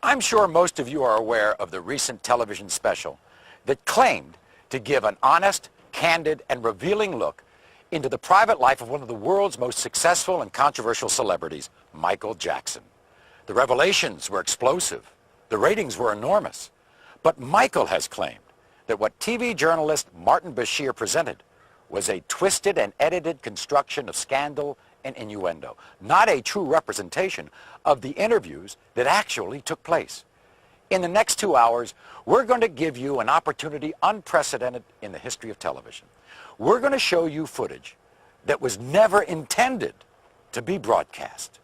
I'm sure most of you are aware of the recent television special that claimed to give an honest, candid, and revealing look into the private life of one of the world's most successful and controversial celebrities, Michael Jackson. The revelations were explosive. The ratings were enormous. But Michael has claimed that what TV journalist Martin Bashir presented was a twisted and edited construction of scandal and innuendo, not a true representation of the interviews that actually took place. In the next 2 hours, we're going to give you an opportunity unprecedented in the history of television. We're going to show you footage that was never intended to be broadcast.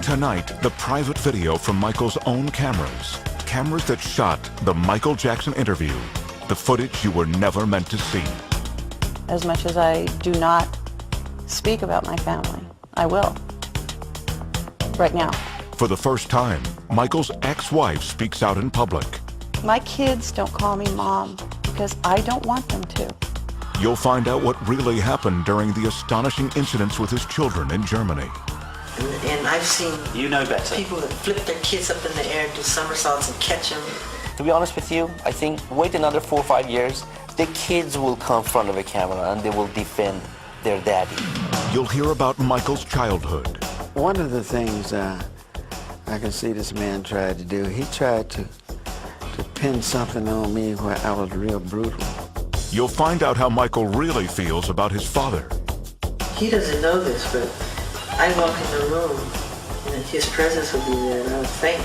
Tonight, the private video from Michael's own cameras. Cameras that shot the Michael Jackson interview. The footage you were never meant to see. As much as I do not speak about my family, I will. Right now. For the first time, Michael's ex-wife speaks out in public. My kids don't call me mom because I don't want them to. You'll find out what really happened during the astonishing incidents with his children in Germany. And I've seen better. People that flip their kids up in the air, do somersaults and catch them. To be honest with you, I think wait another 4 or 5 years, the kids will come in front of a camera and they will defend their daddy. You'll hear about Michael's childhood. One of the things I can see this man tried to do, he tried to pin something on me where I was real brutal. You'll find out how Michael really feels about his father. He doesn't know this, but I walk in the room and his presence will be there and I would faint.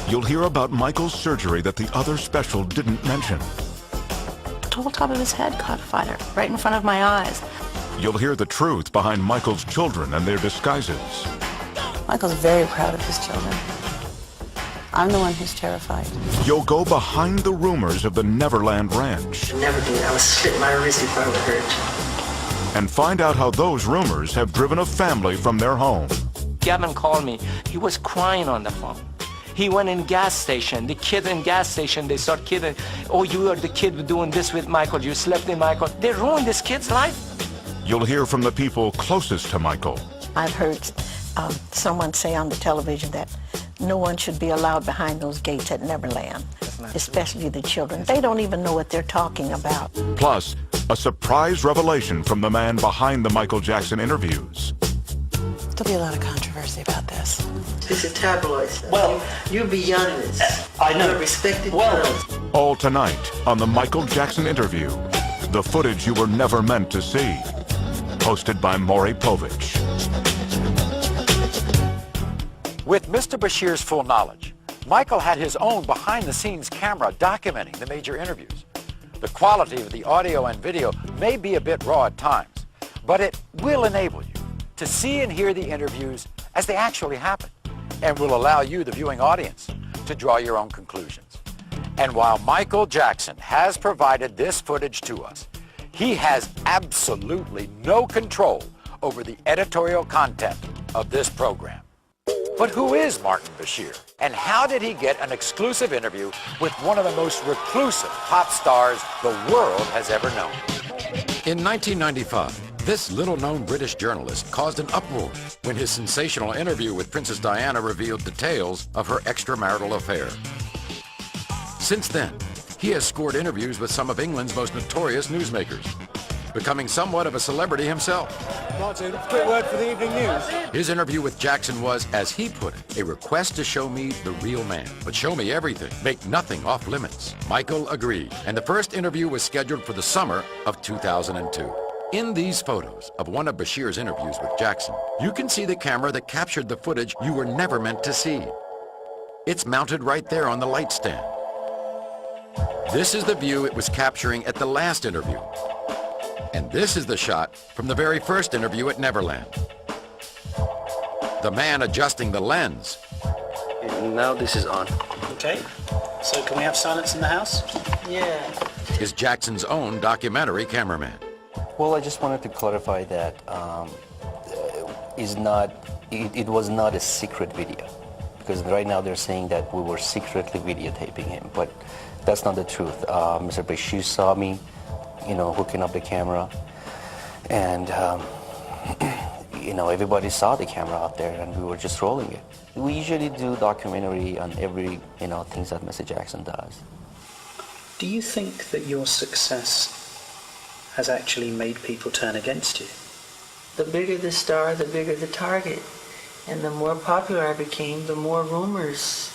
You'll hear about Michael's surgery that the other special didn't mention. The whole top of his head caught fire right in front of my eyes. You'll hear the truth behind Michael's children and their disguises. Michael's very proud of his children. I'm the one who's terrified. You'll go behind the rumors of the Neverland Ranch. I never did. I would slit my wrist if I were hurt. And find out how those rumors have driven a family from their home. Gavin called me. He was crying on the phone. He went in gas station. The kid in gas station, they start kidding. Oh, you are the kid doing this with Michael. You slept in Michael. They ruined this kid's life. You'll hear from the people closest to Michael. I've heard someone say on the television that no one should be allowed behind those gates at Neverland, especially the children. They don't even know what they're talking about. Plus, a surprise revelation from the man behind the Michael Jackson interviews. There'll be a lot of controversy about this. This is tabloid stuff. Well, you're beyond this. I know. You're a respected Well, journalist. All tonight on the Michael Jackson interview. The footage you were never meant to see. Hosted by Maury Povich. With Mr. Bashir's full knowledge, Michael had his own behind-the-scenes camera documenting the major interviews. The quality of the audio and video may be a bit raw at times, but it will enable you to see and hear the interviews as they actually happen, and will allow you, the viewing audience, to draw your own conclusions. And while Michael Jackson has provided this footage to us, he has absolutely no control over the editorial content of this program. But who is Martin Bashir? And how did he get an exclusive interview with one of the most reclusive pop stars the world has ever known? In 1995, this little-known British journalist caused an uproar when his sensational interview with Princess Diana revealed details of her extramarital affair. Since then, he has scored interviews with some of England's most notorious newsmakers, becoming somewhat of a celebrity himself. Martin, quick word for the evening news. His interview with Jackson was, as he put it, a request to show me the real man, but show me everything, make nothing off limits. Michael agreed, and the first interview was scheduled for the summer of 2002. In these photos of one of Bashir's interviews with Jackson, you can see the camera that captured the footage you were never meant to see. It's mounted right there on the light stand. This is the view it was capturing at the last interview. And this is the shot from the very first interview at Neverland. The man adjusting the lens. now this is on. Okay, so can we have silence in the house? Yeah. Is Jackson's own documentary cameraman. Well, I just wanted to clarify that it was not a secret video, because right now they're saying that we were secretly videotaping him, but that's not the truth. Mr. Bashir saw me, hooking up the camera, And you know, everybody saw the camera out there, and we were just rolling it. We usually do documentary on every, you know, things that Mr. Jackson does. Do you think that your success has actually made people turn against you? The bigger the star, the bigger the target. And the more popular I became, the more rumors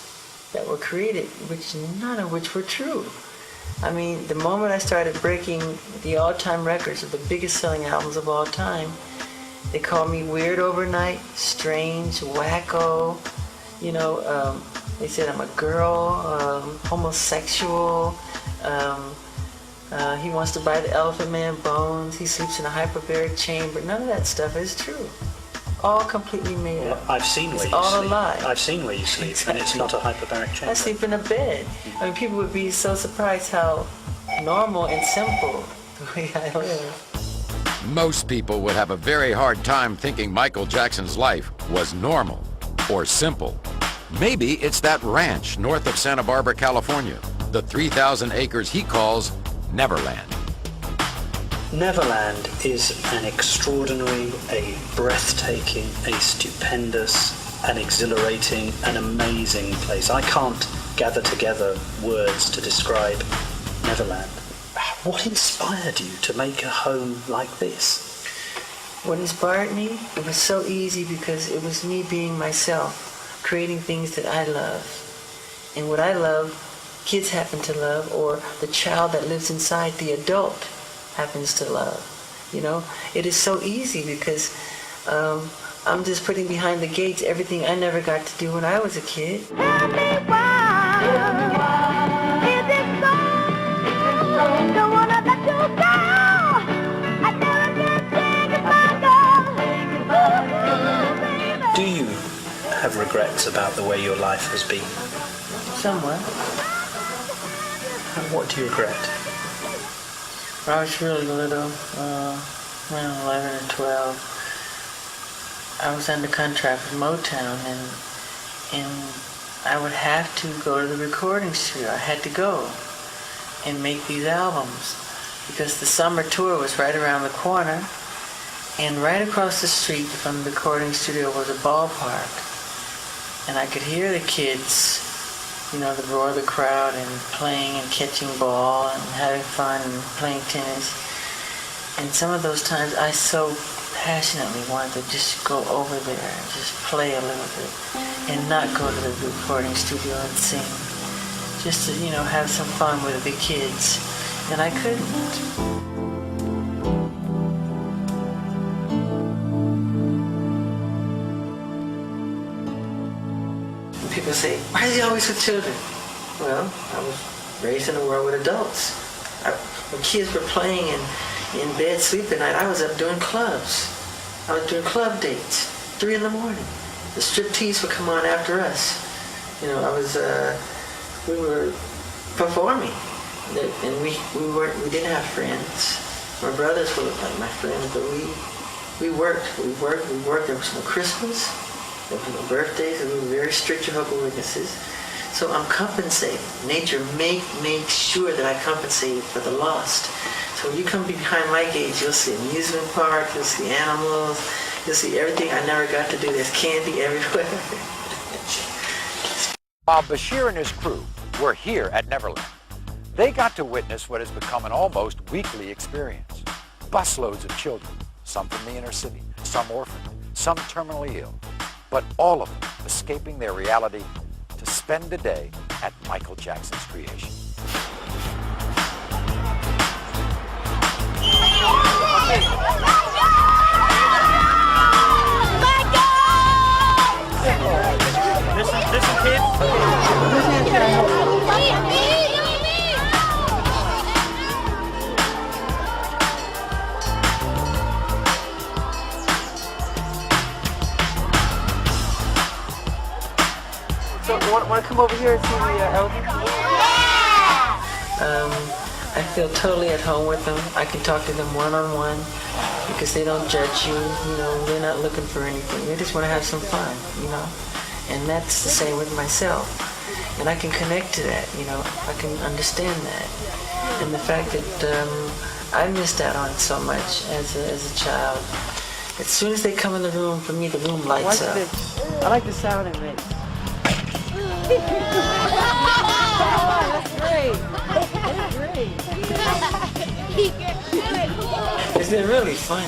that were created, which none of which were true. I mean, the moment I started breaking the all-time records of the biggest selling albums of all time, they called me weird overnight, strange, wacko. You know, they said I'm a girl, homosexual. He wants to buy the Elephant Man bones. He sleeps in a hyperbaric chamber. None of that stuff is true. All completely made up. I've seen where It's you all sleep. a lie. I've seen where you sleep, and it's not a hyperbaric chamber. I sleep in a bed. I mean, people would be so surprised how normal and simple the way I live. Most people would have a very hard time thinking Michael Jackson's life was normal or simple. Maybe it's that ranch north of Santa Barbara, California, the 3,000 acres he calls Neverland. Neverland is an extraordinary, a breathtaking, a stupendous, an exhilarating, an amazing place. I can't gather together words to describe Neverland. What inspired you to make a home like this? What inspired me? It was so easy because it was me being myself, creating things that I love. And what I love, kids happen to love, or the child that lives inside the adult happens to love. You know, it is so easy because I'm just putting behind the gates everything I never got to do when I was a kid. Do you have regrets about the way your life has been? Somewhat. And what do you regret? When I was really little, around 11 or 12, I was under contract with Motown, and I would have to go to the recording studio. I had to go and make these albums because the summer tour was right around the corner, and right across the street from the recording studio was a ballpark, and I could hear the kids, you know, the roar of the crowd and playing and catching ball and having fun and playing tennis. And some of those times I so passionately wanted to just go over there and just play a little bit and not go to the recording studio and sing. Just to, you know, have some fun with the kids. And I couldn't. People say, why is he always with children? Well, I was raised in a world with adults. When kids were playing in bed sleeping at night, I was up doing clubs. I was doing club dates, 3 in the morning. The striptease would come on after us. You know, we were performing. And we didn't have friends. My brothers were like my friends, but we worked. There was no Christmas. There were no birthdays, and we were very strict Jehovah's Witnesses. So I'm compensating. Nature makes sure that I compensate for the lost. So when you come behind my gates, you'll see amusement park, you'll see animals, you'll see everything I never got to do. There's candy everywhere. While Bashir and his crew were here at Neverland, they got to witness what has become an almost weekly experience. Busloads of children, some from the inner city, some orphaned, some terminally ill, but all of them escaping their reality to spend a day at Michael Jackson's creation. Listen, kids. So, want to come over here and see the elders? I feel totally at home with them. I can talk to them one-on-one because they don't judge you. You know, they're not looking for anything. They just want to have some fun, you know. And that's the same with myself. And I can connect to that, you know. I can understand that. And the fact that I missed out on so much as a child. As soon as they come in the room, for me, the room lights up. I like the sound it makes. That's great. They're really funny.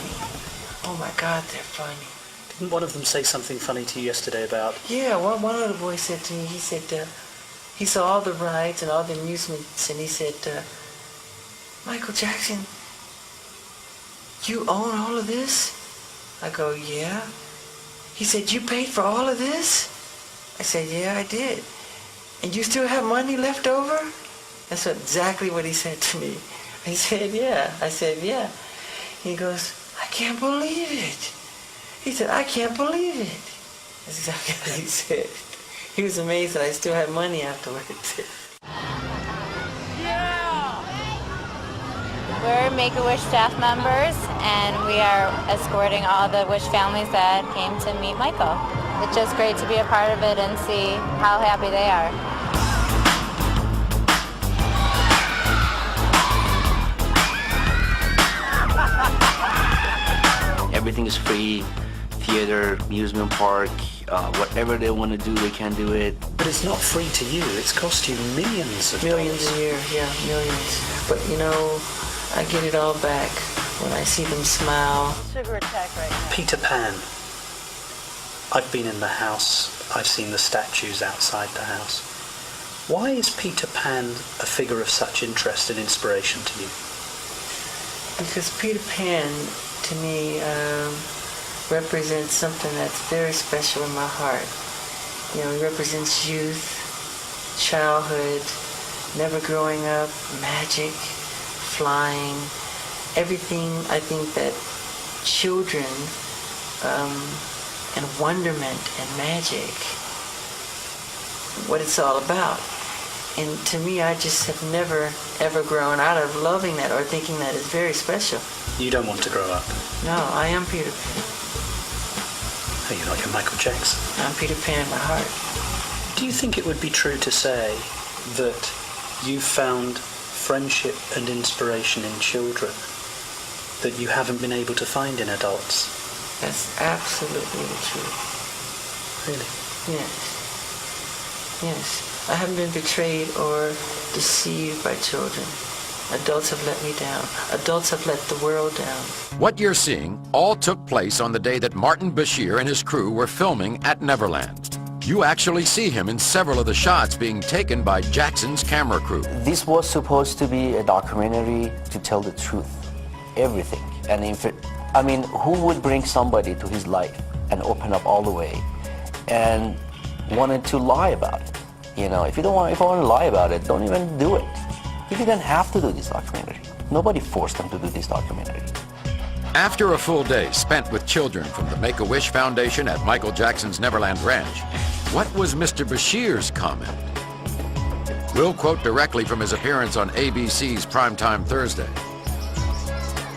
Oh my God, they're funny. Didn't one of them say something funny to you yesterday about... Yeah, one of the boys said to me, he said, he saw all the rides and all the amusements, and he said, Michael Jackson, you own all of this? I go, yeah. He said, you paid for all of this? I said, yeah, I did. And you still have money left over? That's exactly what he said to me. I said, yeah. I said, yeah. He goes, I can't believe it. He said, I can't believe it. That's exactly what he said. He was amazed that I still had money afterwards. We're Make-A-Wish staff members, and we are escorting all the Wish families that came to meet Michael. It's just great to be a part of it and see how happy they are. Everything is free. Theater, amusement park, whatever they want to do, they can do it. But it's not free to you. It's cost you millions of Millions dollars. a year, yeah, millions. But you know, I get it all back when I see them smile. Sugar attack right now. Peter Pan. I've been in the house. I've seen the statues outside the house. Why is Peter Pan a figure of such interest and inspiration to you? Because Peter Pan, to me, represents something that's very special in my heart. You know, he represents youth, childhood, never growing up, magic, flying, everything I think that children and wonderment and magic, what it's all about. And to me, I just have never, ever grown out of loving that or thinking that is very special. You don't want to grow up. No, I am Peter Pan. Oh, you're not your Michael Jackson. I'm Peter Pan in my heart. Do you think it would be true to say that you found friendship and inspiration in children that you haven't been able to find in adults? That's absolutely the truth. Really? Yes. Yes. I haven't been betrayed or deceived by children. Adults have let me down. Adults have let the world down. What you're seeing all took place on the day that Martin Bashir and his crew were filming at Neverland. You actually see him in several of the shots being taken by Jackson's camera crew. This was supposed to be a documentary to tell the truth, everything. And I mean, who would bring somebody to his life and open up all the way and wanted to lie about it? You know, if I want to lie about it, don't even do it. He didn't have to do this documentary. Nobody forced him to do this documentary. After a full day spent with children from the Make-A-Wish Foundation at Michael Jackson's Neverland Ranch, what was Mr. Bashir's comment? We'll quote directly from his appearance on ABC's Primetime Thursday.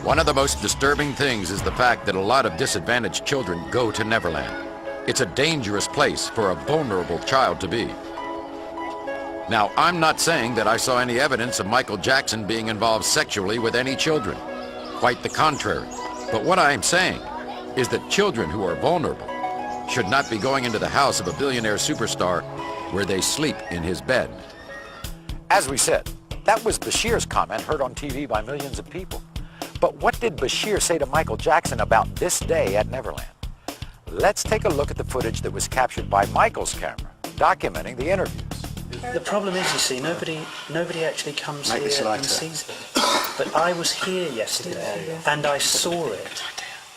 One of the most disturbing things is the fact that a lot of disadvantaged children go to Neverland. It's a dangerous place for a vulnerable child to be. Now, I'm not saying that I saw any evidence of Michael Jackson being involved sexually with any children. Quite the contrary. But what I'm saying is that children who are vulnerable should not be going into the house of a billionaire superstar where they sleep in his bed. As we said, that was Bashir's comment heard on TV by millions of people. But what did Bashir say to Michael Jackson about this day at Neverland? Let's take a look at the footage that was captured by Michael's camera, documenting the interviews. The problem is, you see, nobody actually comes here and sees it. But I was here yesterday, and I saw it,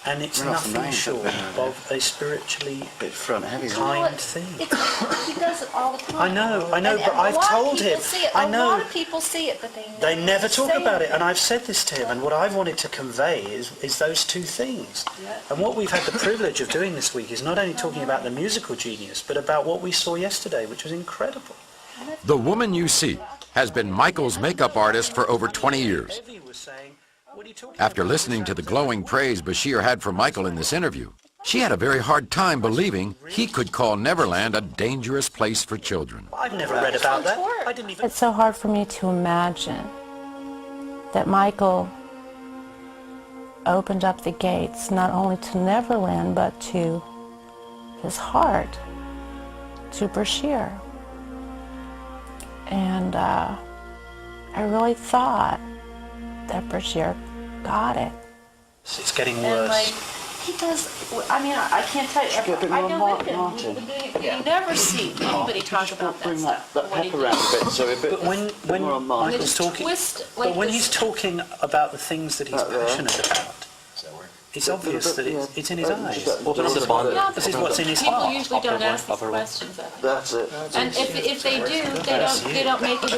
and it's nothing short of a spiritually kind thing. He does it all the time. I know, but I've told him. I know. A lot of people see it, but they never talk say about it, and I've said this to him, and what I've wanted to convey is those two things. And what we've had the privilege of doing this week is not only talking about the musical genius, but about what we saw yesterday, which was incredible. The woman you see has been Michael's makeup artist for over 20 years. After listening to the glowing praise Bashir had for Michael in this interview, she had a very hard time believing he could call Neverland a dangerous place for children. I've never read about that. I didn't even... It's so hard for me to imagine that Michael opened up the gates not only to Neverland but to his heart, to Bashir. And I really thought that Bashir got it. It's getting And worse. like, he does, I mean, I can't tell you, I know with him, you never see anybody talk about that stuff. what he did. But when Michael's talking, twist, like but when this- he's talking about the things that he's passionate about, it's obvious that it's in his eyes. Yeah, This is what's in his people heart. usually don't ask these questions of him. That's it. And if they do, they don't make it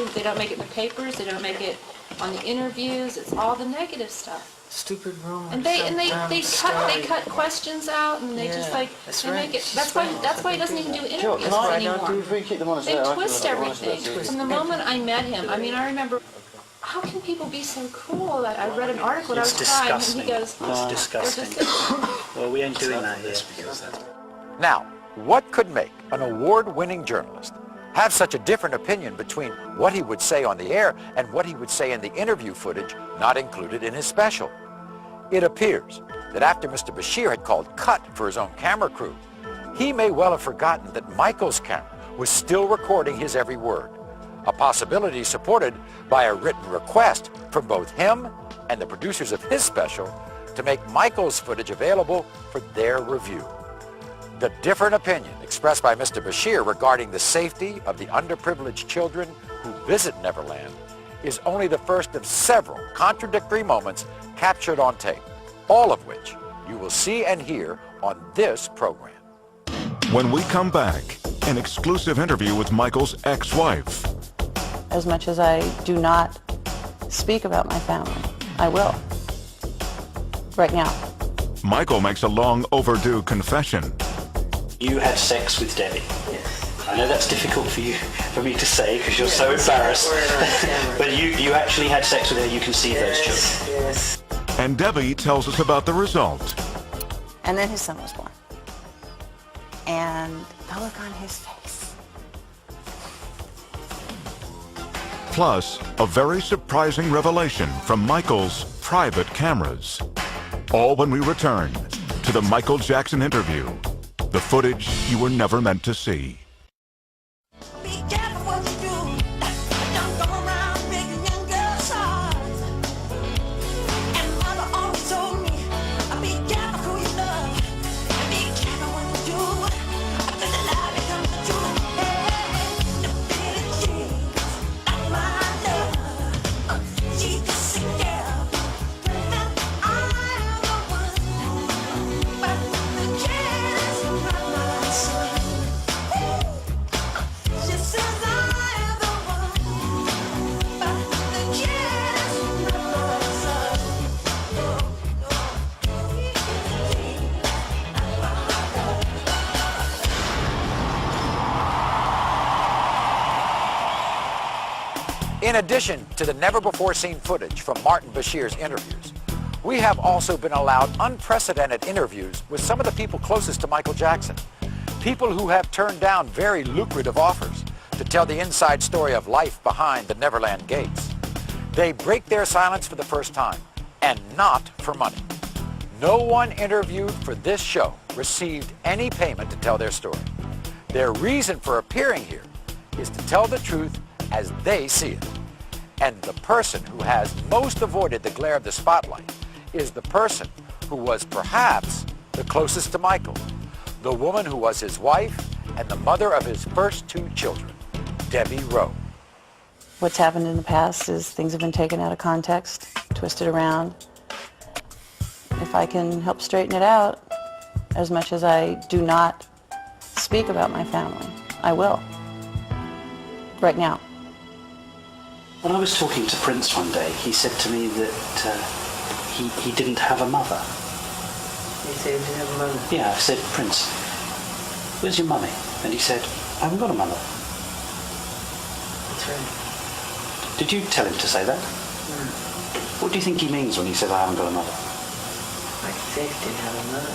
in the papers, they don't make it on the interviews, it's all the negative stuff. Stupid rumors. And they cut questions out, and they just like that's they make right. it. That's why he doesn't even do interviews anymore. They twist everything. From the moment I met him, I mean, I remember. How can people be so cruel? I read an article and I was crying, and he goes, It's disgusting. Well, we ain't doing that here. Now, what could make an award-winning journalist have such a different opinion between what he would say on the air and what he would say in the interview footage not included in his special? It appears that after Mr. Bashir had called cut for his own camera crew, he may well have forgotten that Michael's camera was still recording his every word, a possibility supported by a written request from both him and the producers of his special to make Michael's footage available for their review. The different opinion expressed by Mr. Bashir regarding the safety of the underprivileged children who visit Neverland is only the first of several contradictory moments captured on tape, all of which you will see and hear on this program. When we come back, an exclusive interview with Michael's ex-wife. As much as I do not speak about my family, I will. Right now. Michael makes a long overdue confession. You had sex with Debbie. Yes. I know that's difficult for me to say because you're so embarrassed. But you actually had sex with her. You conceived those children. Yes. And Debbie tells us about the result. And then his son was born. And the look on his face. Plus, a very surprising revelation from Michael's private cameras. All when we return to the Michael Jackson interview. The footage you were never meant to see. Be careful what you do. Don't go around breaking young girls' hearts. And mother always told me, be careful who you love. And be careful what you do. Because the lie becomes the truth. Hey, the pretty cheeks, not my love. She's just a girl. That I am the one. But the kid is not my son. She says I am the one, but the kid is not my son. In addition to the never-before-seen footage from Martin Bashir's interviews, we have also been allowed unprecedented interviews with some of the people closest to Michael Jackson, people who have turned down very lucrative offers to tell the inside story of life behind the Neverland gates. They break their silence for the first time, and not for money. No one interviewed for this show received any payment to tell their story. Their reason for appearing here is to tell the truth as they see it. And the person who has most avoided the glare of the spotlight is the person who was perhaps the closest to Michael, the woman who was his wife and the mother of his first two children, Debbie Rowe. What's happened in the past is things have been taken out of context, twisted around. If I can help straighten it out, as much as I do not speak about my family, I will. Right now. When I was talking to Prince one day, he said to me that he didn't have a mother. He said he didn't have a mother. Yeah, I said, Prince, where's your mummy? And he said, I haven't got a mother. That's right. Did you tell him to say that? What do you think he means when he says, I haven't got a mother? Like he said he didn't have a mother.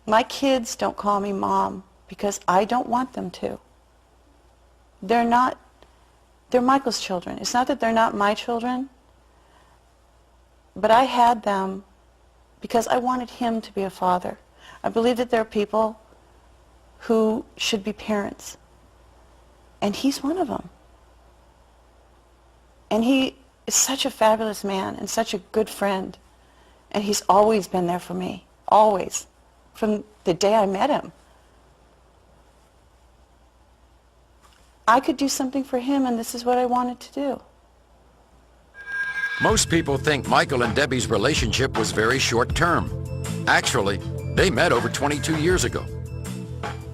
My kids don't call me mom because I don't want them to. They're Michael's children. It's not that they're not my children. But I had them because I wanted him to be a father. I believe that there are people who should be parents. And he's one of them. And he is such a fabulous man and such a good friend. And he's always been there for me. Always. From the day I met him. I could do something for him, and this is what I wanted to do. Most people think Michael and Debbie's relationship was very short-term. Actually, they met over 22 years ago.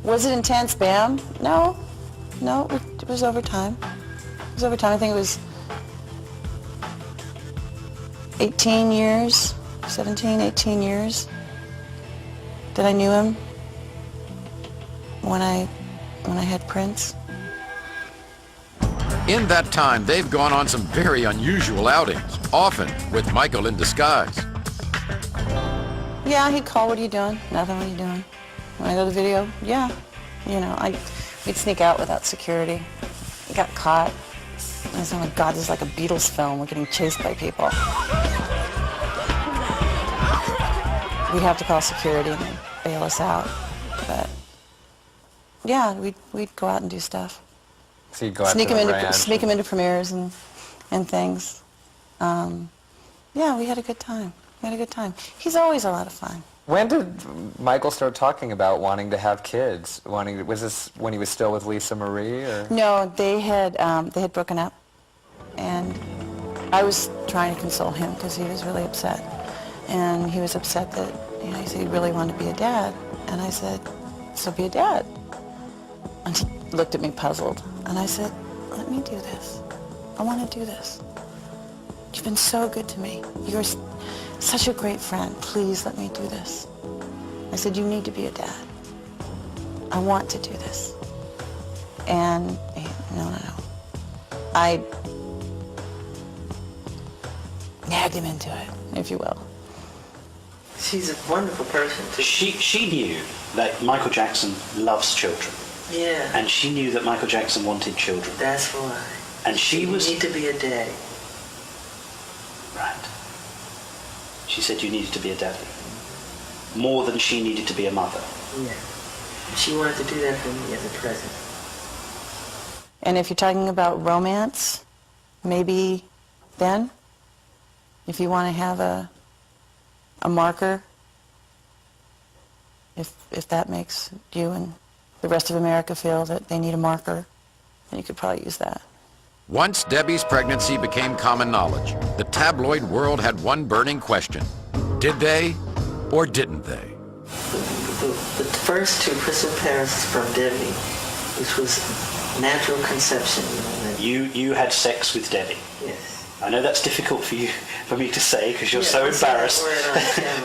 Was it intense, Bam? No. No, it was over time. It was over time. I think it was 18 years, 17, 18 years that I knew him when I had Prince. In that time, they've gone on some very unusual outings, often with Michael in disguise. Yeah, he'd call, what are you doing? Nothing, what are you doing? When I go to the video, yeah. You know, we'd sneak out without security. We got caught. I was, oh my God, this is like a Beatles film. We're getting chased by people. We'd have to call security and they'd bail us out. But yeah, we'd go out and do stuff. So you'd go out Sneak to him the into ranch. sneak him into premieres and things. Yeah, we had a good time. We had a good time. He's always a lot of fun. When did Michael start talking about wanting to have kids? Was this when he was still with Lisa Marie, or? No, they had broken up, and I was trying to console him because he was really upset, and he was upset that, you know, he said he really wanted to be a dad, and I said, so be a dad. And he looked at me puzzled, and I said, let me do this. I want to do this. You've been so good to me. You're such a great friend. Please let me do this. I said, you need to be a dad. I want to do this. And no. I nagged him into it, if you will. She's a wonderful person, too. She knew that Michael Jackson loves children. Yeah. And she knew that Michael Jackson wanted children. That's why. And she was... You need to be a daddy. Right. She said you needed to be a daddy. More than she needed to be a mother. Yeah. She wanted to do that for me as a present. And if you're talking about romance, maybe then, if you want to have a marker, if that makes you and the rest of America feel that they need a marker, then you could probably use that. Once Debbie's pregnancy became common knowledge, the tabloid world had one burning question. Did they or didn't they? The first two, Prince of Paris from Debbie, which was natural conception. You had sex with Debbie. Yes. I know that's difficult for me to say because you're so embarrassed.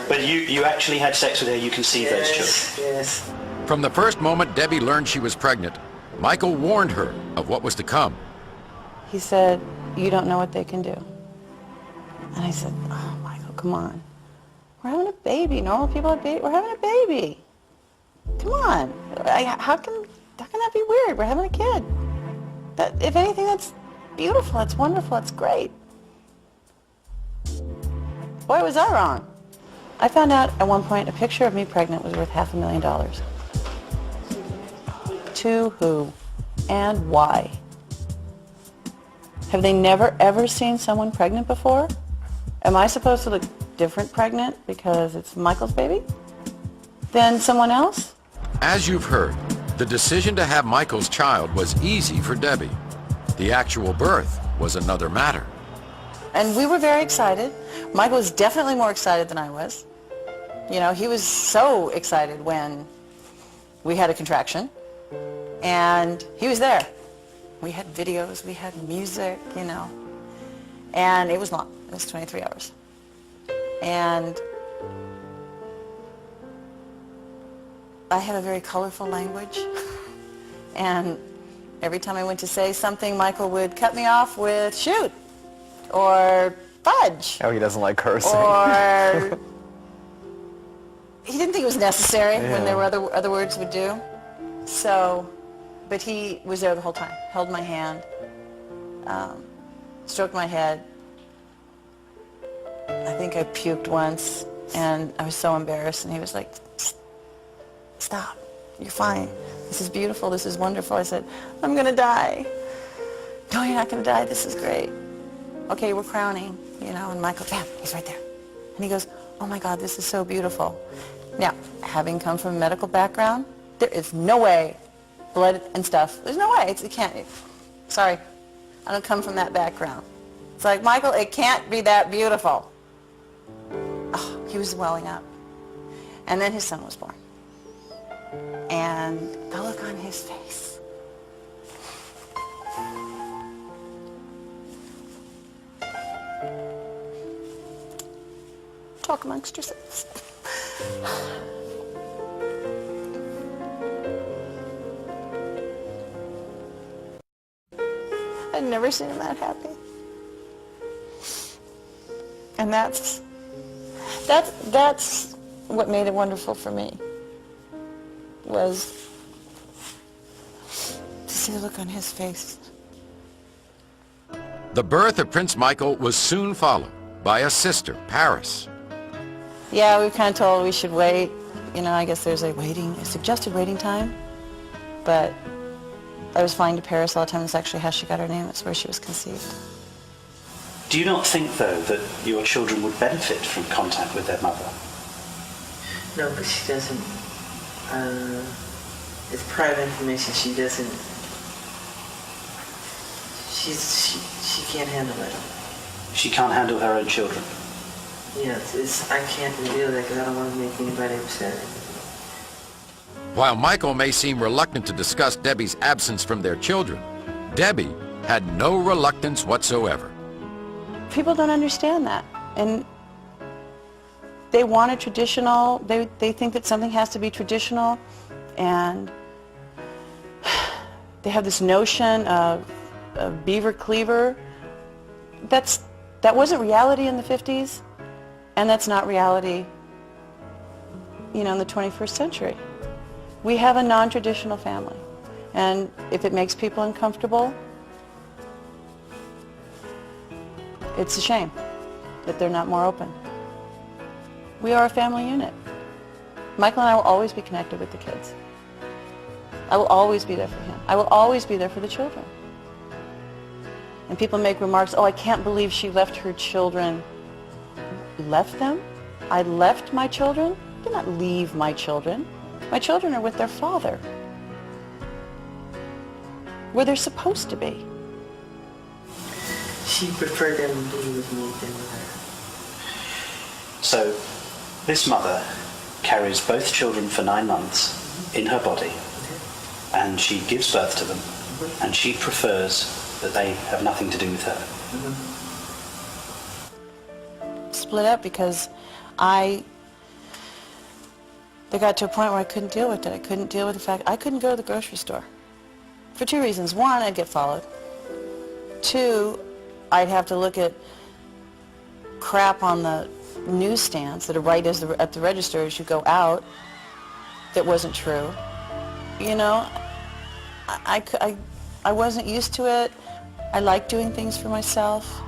But you actually had sex with her. You can see those children. Yes. From the first moment Debbie learned she was pregnant, Michael warned her of what was to come. He said, you don't know what they can do. And I said, oh, Michael, come on. We're having a baby. Normal people have babies. We're having a baby. Come on. How can that be weird? We're having a kid. That, if anything, that's beautiful. It's wonderful. It's great. Boy, was I wrong. I found out at one point a picture of me pregnant was worth $500,000. To who and why? Have they never, ever seen someone pregnant before? Am I supposed to look different pregnant because it's Michael's baby than someone else? As you've heard, the decision to have Michael's child was easy for Debbie. The actual birth was another matter. And we were very excited. Michael was definitely more excited than I was. You know, he was so excited when we had a contraction. And he was there. We had videos, we had music, you know. And it was long. It was 23 hours. And I had a very colorful language. And every time I went to say something, Michael would cut me off with shoot or fudge. Oh, he doesn't like cursing. Or he didn't think it was necessary when there were other words would do. So, but he was there the whole time, held my hand, stroked my head, I think I puked once, and I was so embarrassed, and he was like, stop, you're fine. This is beautiful, this is wonderful. I said, I'm going to die. No, you're not going to die, this is great. Okay, we're crowning, you know, and Michael, bam, he's right there. And he goes, oh my God, this is so beautiful. Now, having come from a medical background, there is no way, blood and stuff, there's no way, it can't, sorry, I don't come from that background. It's like, Michael, it can't be that beautiful. Oh, he was welling up. And then his son was born. And the look on his face. Talk amongst yourselves. I'd never seen him that happy. And that's what made it wonderful for me, was to see the look on his face. The birth of Prince Michael was soon followed by a sister, Paris. Yeah, we were kind of told we should wait. You know, I guess there's a suggested waiting time. But I was flying to Paris all the time. That's actually how she got her name. That's where she was conceived. Do you not think, though, that your children would benefit from contact with their mother? No, but she doesn't. It's private information. She doesn't. She can't handle it. She can't handle her own children? Yes, I can't reveal that because I don't want to make anybody upset. While Michael may seem reluctant to discuss Debbie's absence from their children, Debbie had no reluctance whatsoever. People don't understand that. And they want a traditional, they think that something has to be traditional, and they have this notion of beaver cleaver. That wasn't reality in the 50s, and that's not reality, you know, in the 21st century. We have a non-traditional family, and if it makes people uncomfortable, it's a shame that they're not more open. We are a family unit. Michael and I will always be connected with the kids. I will always be there for him. I will always be there for the children. And people make remarks, oh, I can't believe she left her children. Left them? I left my children? I did not leave my children. My children are with their father, where they're supposed to be. She preferred them to be with me than with her. So, this mother carries both children for 9 months in her body, and she gives birth to them, and she prefers that they have nothing to do with her. Split up because they got to a point where I couldn't deal with it. I couldn't deal with the fact I couldn't go to the grocery store. For 2 reasons. 1, I'd get followed. 2, I'd have to look at crap on the newsstands that are right at the register as you go out that wasn't true. You know, I wasn't used to it. I like doing things for myself.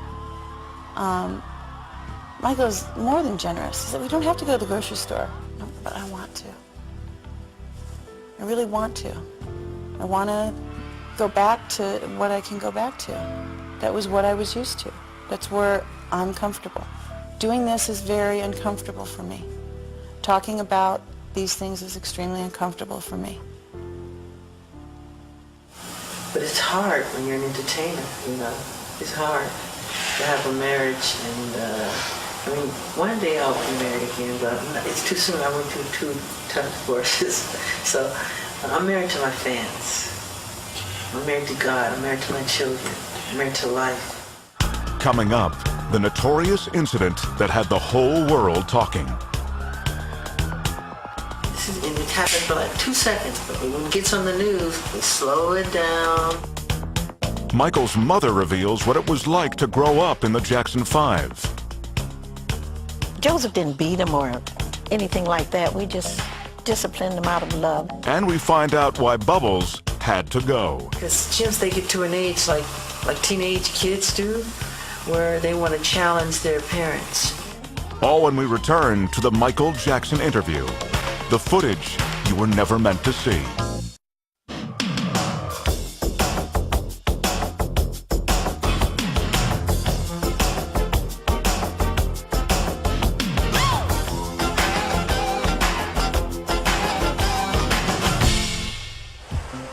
Michael's more than generous. He said, we don't have to go to the grocery store. No, but I want to. I really want to. I want to go back to what I can go back to. That was what I was used to. That's where I'm comfortable. Doing this is very uncomfortable for me. Talking about these things is extremely uncomfortable for me. But it's hard when you're an entertainer, you know. It's hard to have a marriage, and I mean, one day I'll be married again, but it's too soon. I went through 2 tough divorces. So I'm married to my fans. I'm married to God. I'm married to my children. I'm married to life. Coming up, the notorious incident that had the whole world talking. And it happened for like 2 seconds, but when it gets on the news, we slow it down. Michael's mother reveals what it was like to grow up in the Jackson 5. Joseph didn't beat him or anything like that. We just disciplined him out of love. And we find out why Bubbles had to go. Because since they get to an age like teenage kids do, where they want to challenge their parents. All when we return to the Michael Jackson interview. The footage you were never meant to see.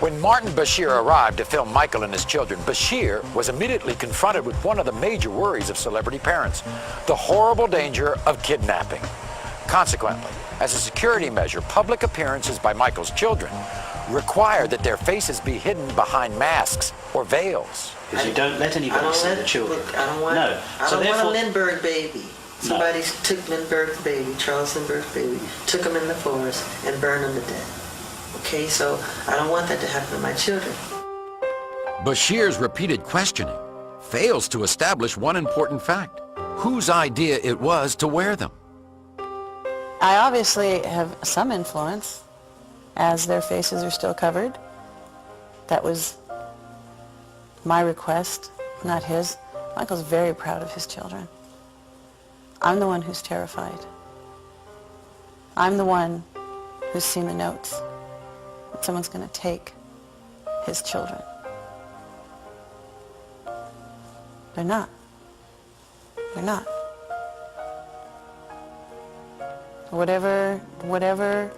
When Martin Bashir arrived to film Michael and his children, Bashir was immediately confronted with one of the major worries of celebrity parents, the horrible danger of kidnapping. Consequently, as a security measure, public appearances by Michael's children required that their faces be hidden behind masks or veils. Because you don't let anybody see the children. I don't want. No. I So don't want therefore, a Lindbergh baby. Somebody took Lindbergh's baby, Charles Lindbergh's baby, took him in the forest and burned him to death. Okay, so I don't want that to happen to my children. Bashir's repeated questioning fails to establish one important fact: whose idea it was to wear them. I obviously have some influence, as their faces are still covered. That was my request, not his. Michael's very proud of his children. I'm the one who's terrified. I'm the one who's seen the notes that someone's going to take his children. They're not. They're not. Whatever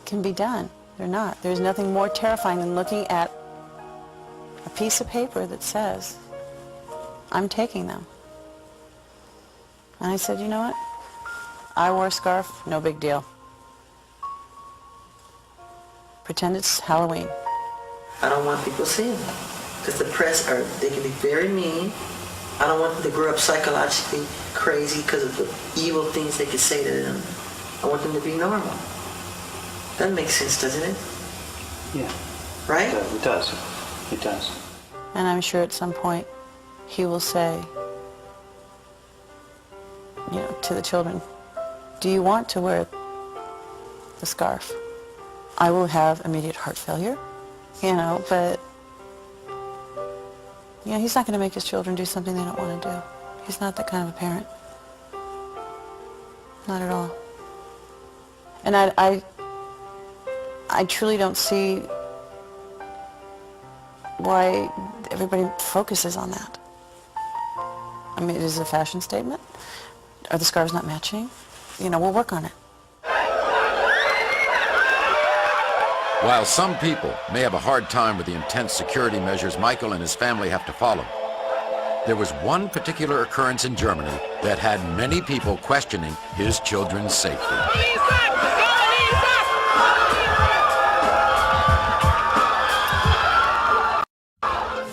can be done, they're not. There's nothing more terrifying than looking at a piece of paper that says, I'm taking them. And I said, you know what? I wore a scarf, no big deal. Pretend it's Halloween. I don't want people seeing them. Because the press, they can be very mean. I don't want them to grow up psychologically crazy because of the evil things they could say to them. I want them to be normal. That makes sense, doesn't it? yeah, Right? it does. It does. And I'm sure at some point he will say, you know, to the children, do you want to wear the scarf? I will have immediate heart failure, you know, but, you know, he's not going to make his children do something they don't want to do. He's not that kind of a parent. Not at all. And I truly don't see why everybody focuses on that. I mean, it is a fashion statement. Are the scarves not matching? You know, we'll work on it. While some people may have a hard time with the intense security measures Michael and his family have to follow, there was one particular occurrence in Germany that had many people questioning his children's safety.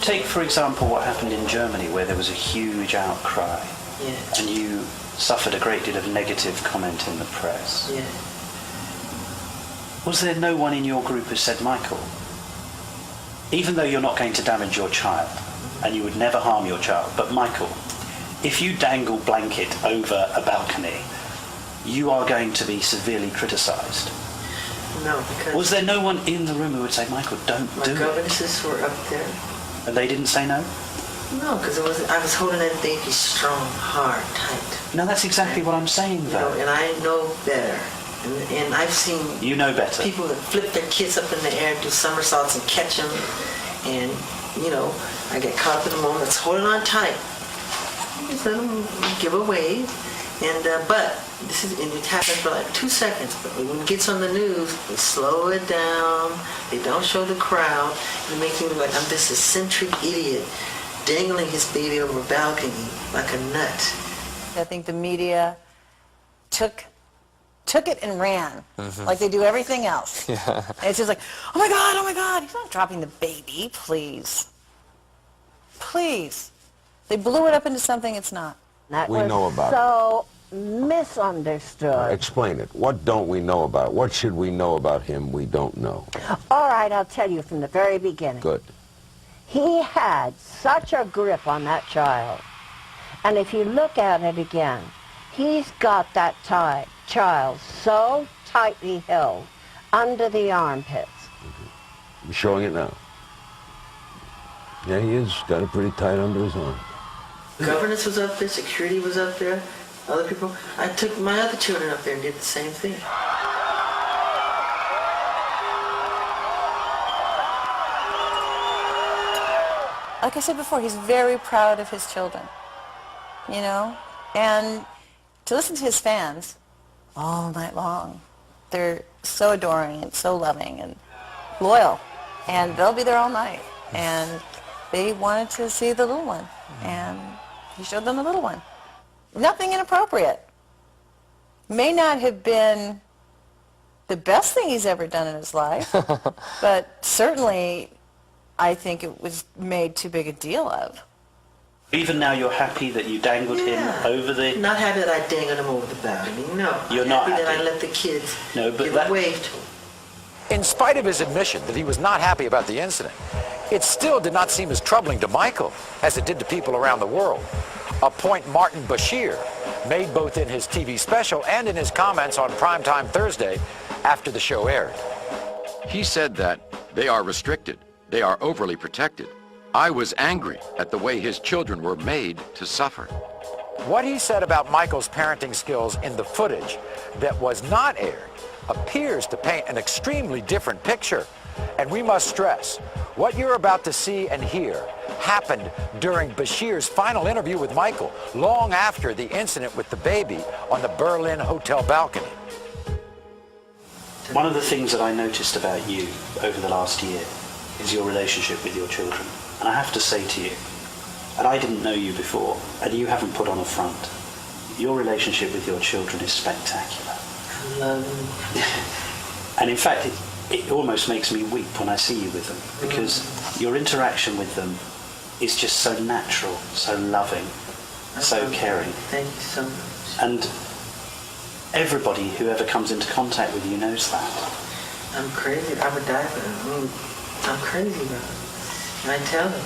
Take, for example, what happened in Germany, where there was a huge outcry, Yeah. and you suffered a great deal of negative comment in the press. Yeah. Was there no one in your group who said, Michael, even though you're not going to damage your child, and you would never harm your child, but Michael, if you dangle blanket over a balcony, you are going to be severely criticised? No, because Was there no one in the room who would say, Michael, don't my do it? governesses were up there. And they didn't say no? No, because I was holding that baby strong, hard, tight. No, that's exactly what I'm saying, You know, though. and I know better. And I've seen You know better. people that flip their kids up in the air and do somersaults and catch them. And, you know, I get caught up in the moment. It's holding on tight. Just let them give a wave. And, but it happens for like 2 seconds. But when it gets on the news, they slow it down. They don't show the crowd. It makes me look like I'm this eccentric idiot dangling his baby over a balcony like a nut. I think the media took it and ran, like they do everything else. Yeah. And it's just like, oh my God, he's not dropping the baby, please. Please. They blew it up into something it's not. That We was know about so misunderstood. Explain it. What don't we know about it? What should we know about him we don't know? All right, I'll tell you from the very beginning. Good. He had such a grip on that child. And if you look at it again, he's got that child so tightly held under the armpits. I'm showing it now. Yeah, he is got it pretty tight under his arm. Governance was up there, security was up there. Other people, I took my other children up there and did the same thing. Like I said before, he's very proud of his children, you know? And to listen to his fans all night long, they're so adoring and so loving and loyal. And they'll be there all night. And they wanted to see the little one. And he showed them the little one. Nothing inappropriate. May not have been the best thing he's ever done in his life, but certainly I think it was made too big a deal of. Even now you're happy that you dangled him over the... Not happy that I dangled him over the balcony, no. You're not happy that happy. I let the kids give that... a wave to him. In spite of his admission that he was not happy about the incident, it still did not seem as troubling to Michael as it did to people around the world. A point Martin Bashir made both in his TV special and in his comments on Primetime Thursday after the show aired. He said that they are restricted, they are overly protected. I was angry at the way his children were made to suffer. What he said about Michael's parenting skills in the footage that was not aired appears to paint an extremely different picture. And we must stress, what you're about to see and hear happened during Bashir's final interview with Michael, long after the incident with the baby on the Berlin hotel balcony. One of the things that I noticed about you over the last year is your relationship with your children. And I have to say to you, and I didn't know you before, and you haven't put on a front, your relationship with your children is spectacular. I love them. And in fact, it almost makes me weep when I see you with them, because your interaction with them is just so natural, so loving, so caring. Thank you so much. And everybody who ever comes into contact with you knows that. I'm crazy. I would die for them. I'm crazy about it. And I tell them,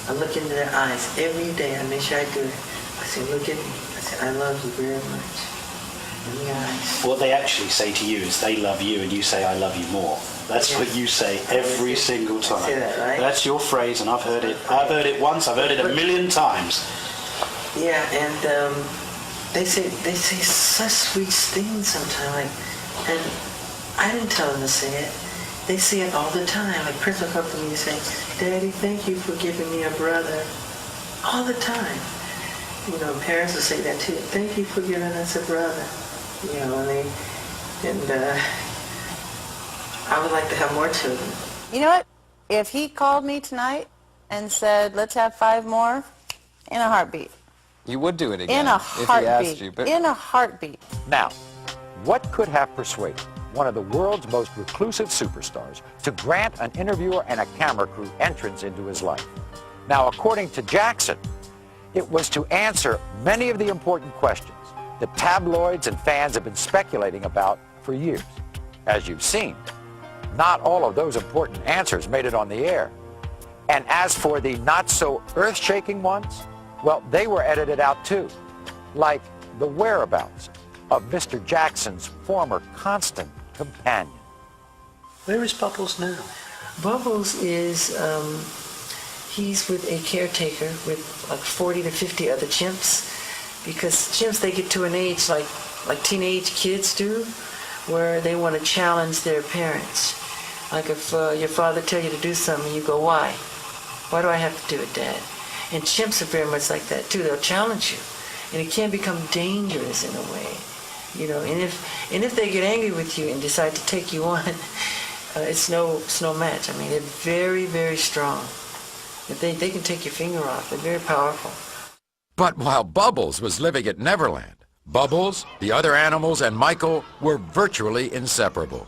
I look into their eyes every day. I make sure I do it. I say, look at me. I say, I love you very much. In the eyes. What they actually say to you is they love you and you say, I love you more. That's what you say every single time. Say that, right? That's your phrase, and I've heard it. I've heard it once, I've heard it a million times. Yeah, and they say such sweet things sometimes. And I didn't tell them to say it. They say it all the time. Like Prince will come to me and say, Daddy, thank you for giving me a brother. All the time. You know, parents will say that too. Thank you for giving us a brother. You know, and I would like to have more children. You know what? If he called me tonight and said, let's have 5 more, in a heartbeat. You would do it again In a if he heartbeat. asked you. But In a heartbeat. Now, what could have persuaded one of the world's most reclusive superstars to grant an interviewer and a camera crew entrance into his life? Now, according to Jackson, it was to answer many of the important questions that tabloids and fans have been speculating about for years. As you've seen, not all of those important answers made it on the air. And as for the not-so-earth-shaking ones, well, they were edited out too, like the whereabouts of Mr. Jackson's former constant companion. Where is Bubbles now? Bubbles is, he's with a caretaker with like 40 to 50 other chimps, because chimps, they get to an age like teenage kids do, where they want to challenge their parents. Like if your father tells you to do something, you go, why? Why do I have to do it, Dad? And chimps are very much like that too. They'll challenge you, and it can become dangerous in a way, you know. And if they get angry with you and decide to take you on, it's no match. I mean, they're very, very strong. If they can take your finger off, they're very powerful. But while Bubbles was living at Neverland, Bubbles, the other animals, and Michael were virtually inseparable.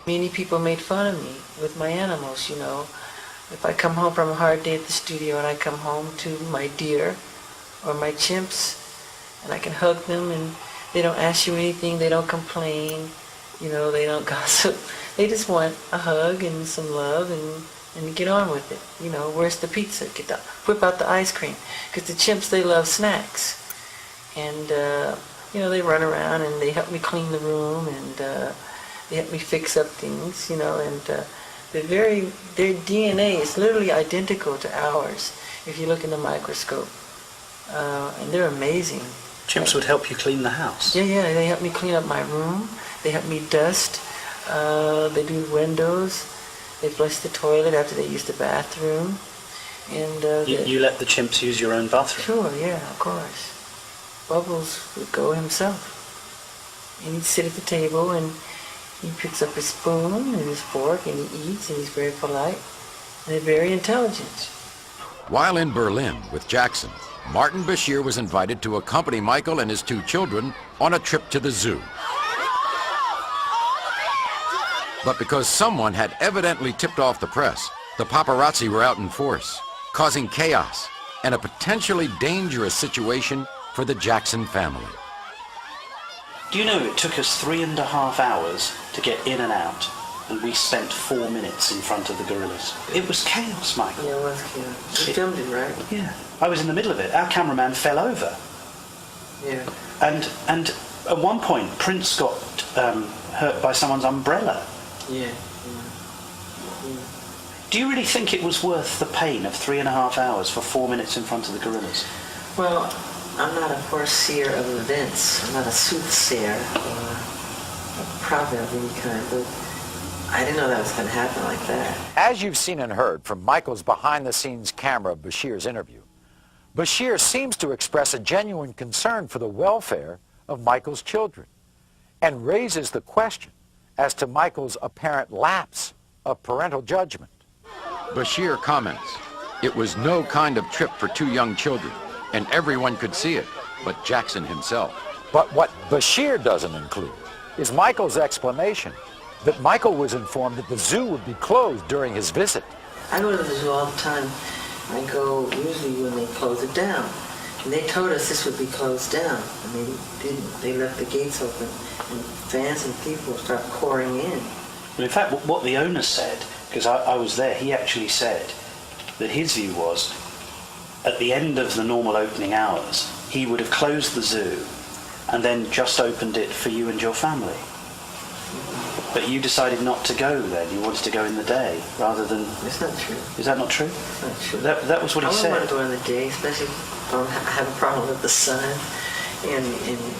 Many people made fun of me with my animals, you know. If I come home from a hard day at the studio and I come home to my deer or my chimps, and I can hug them and they don't ask you anything, they don't complain, you know, they don't gossip. They just want a hug and some love and get on with it. You know, where's the pizza? Whip out the ice cream. Because the chimps, they love snacks. And, you know, they run around and they help me clean the room and they help me fix up things, you know, and their DNA is literally identical to ours if you look in the microscope. And they're amazing. Chimps would help you clean the house? Yeah, they help me clean up my room. They help me dust. They do the windows. They flush the toilet after they use the bathroom. And you let the chimps use your own bathroom? Sure, yeah, of course. Bubbles would go himself. And he'd sit at the table and he picks up his spoon and his fork and he eats and he's very polite and they're very intelligent. While in Berlin with Jackson, Martin Bashir was invited to accompany Michael and his 2 children on a trip to the zoo. But because someone had evidently tipped off the press, the paparazzi were out in force, causing chaos and a potentially dangerous situation for the Jackson family. Do you know it took us 3.5 hours to get in and out, and we spent 4 minutes in front of the gorillas? It was chaos, Michael. Yeah, it was chaos. You filmed it, right? Yeah. I was in the middle of it. Our cameraman fell over. Yeah. And at one point, Prince got hurt by someone's umbrella. Yeah. Do you really think it was worth the pain of 3.5 hours for 4 minutes in front of the gorillas? Well, I'm not a foreseer of events. I'm not a soothsayer or a prophet of any kind, but I didn't know that was going to happen like that. As you've seen and heard from Michael's behind-the-scenes camera of Bashir's interview, Bashir seems to express a genuine concern for the welfare of Michael's children and raises the question as to Michael's apparent lapse of parental judgment. Bashir comments, "It was no kind of trip for 2 young children, and everyone could see it, but Jackson himself." But what Bashir doesn't include is Michael's explanation that Michael was informed that the zoo would be closed during his visit. I go to the zoo all the time. I go usually when they close it down. And they told us this would be closed down, and they didn't. They left the gates open, and fans and people start pouring in. Well, in fact, what the owner said, because I was there, he actually said that his view was, at the end of the normal opening hours, he would have closed the zoo and then just opened it for you and your family. But you decided not to go then. You wanted to go in the day rather than... It's not true. Is that not true? It's not true. That was what he said. I wouldn't want to go in the day, especially if I don't have a problem with the sun. And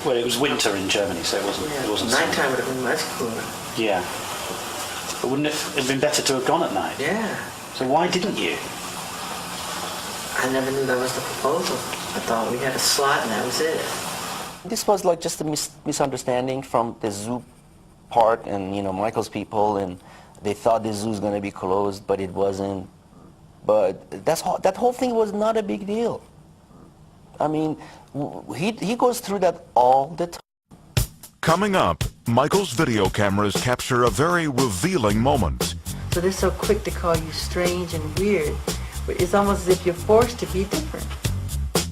well, it was winter in Germany, so it wasn't. Yeah, it wasn't. Nighttime would have been much cooler. Yeah. But wouldn't it have been better to have gone at night? Yeah. So why didn't you? I never knew that was the proposal. I thought we had a slot and that was it. This was like just a misunderstanding from the zoo part and, you know, Michael's people, and they thought the zoo's going to be closed, but it wasn't. But that whole thing was not a big deal. I mean, he goes through that all the time. Coming up, Michael's video cameras capture a very revealing moment. So they're so quick to call you strange and weird. It's almost as if you're forced to be different.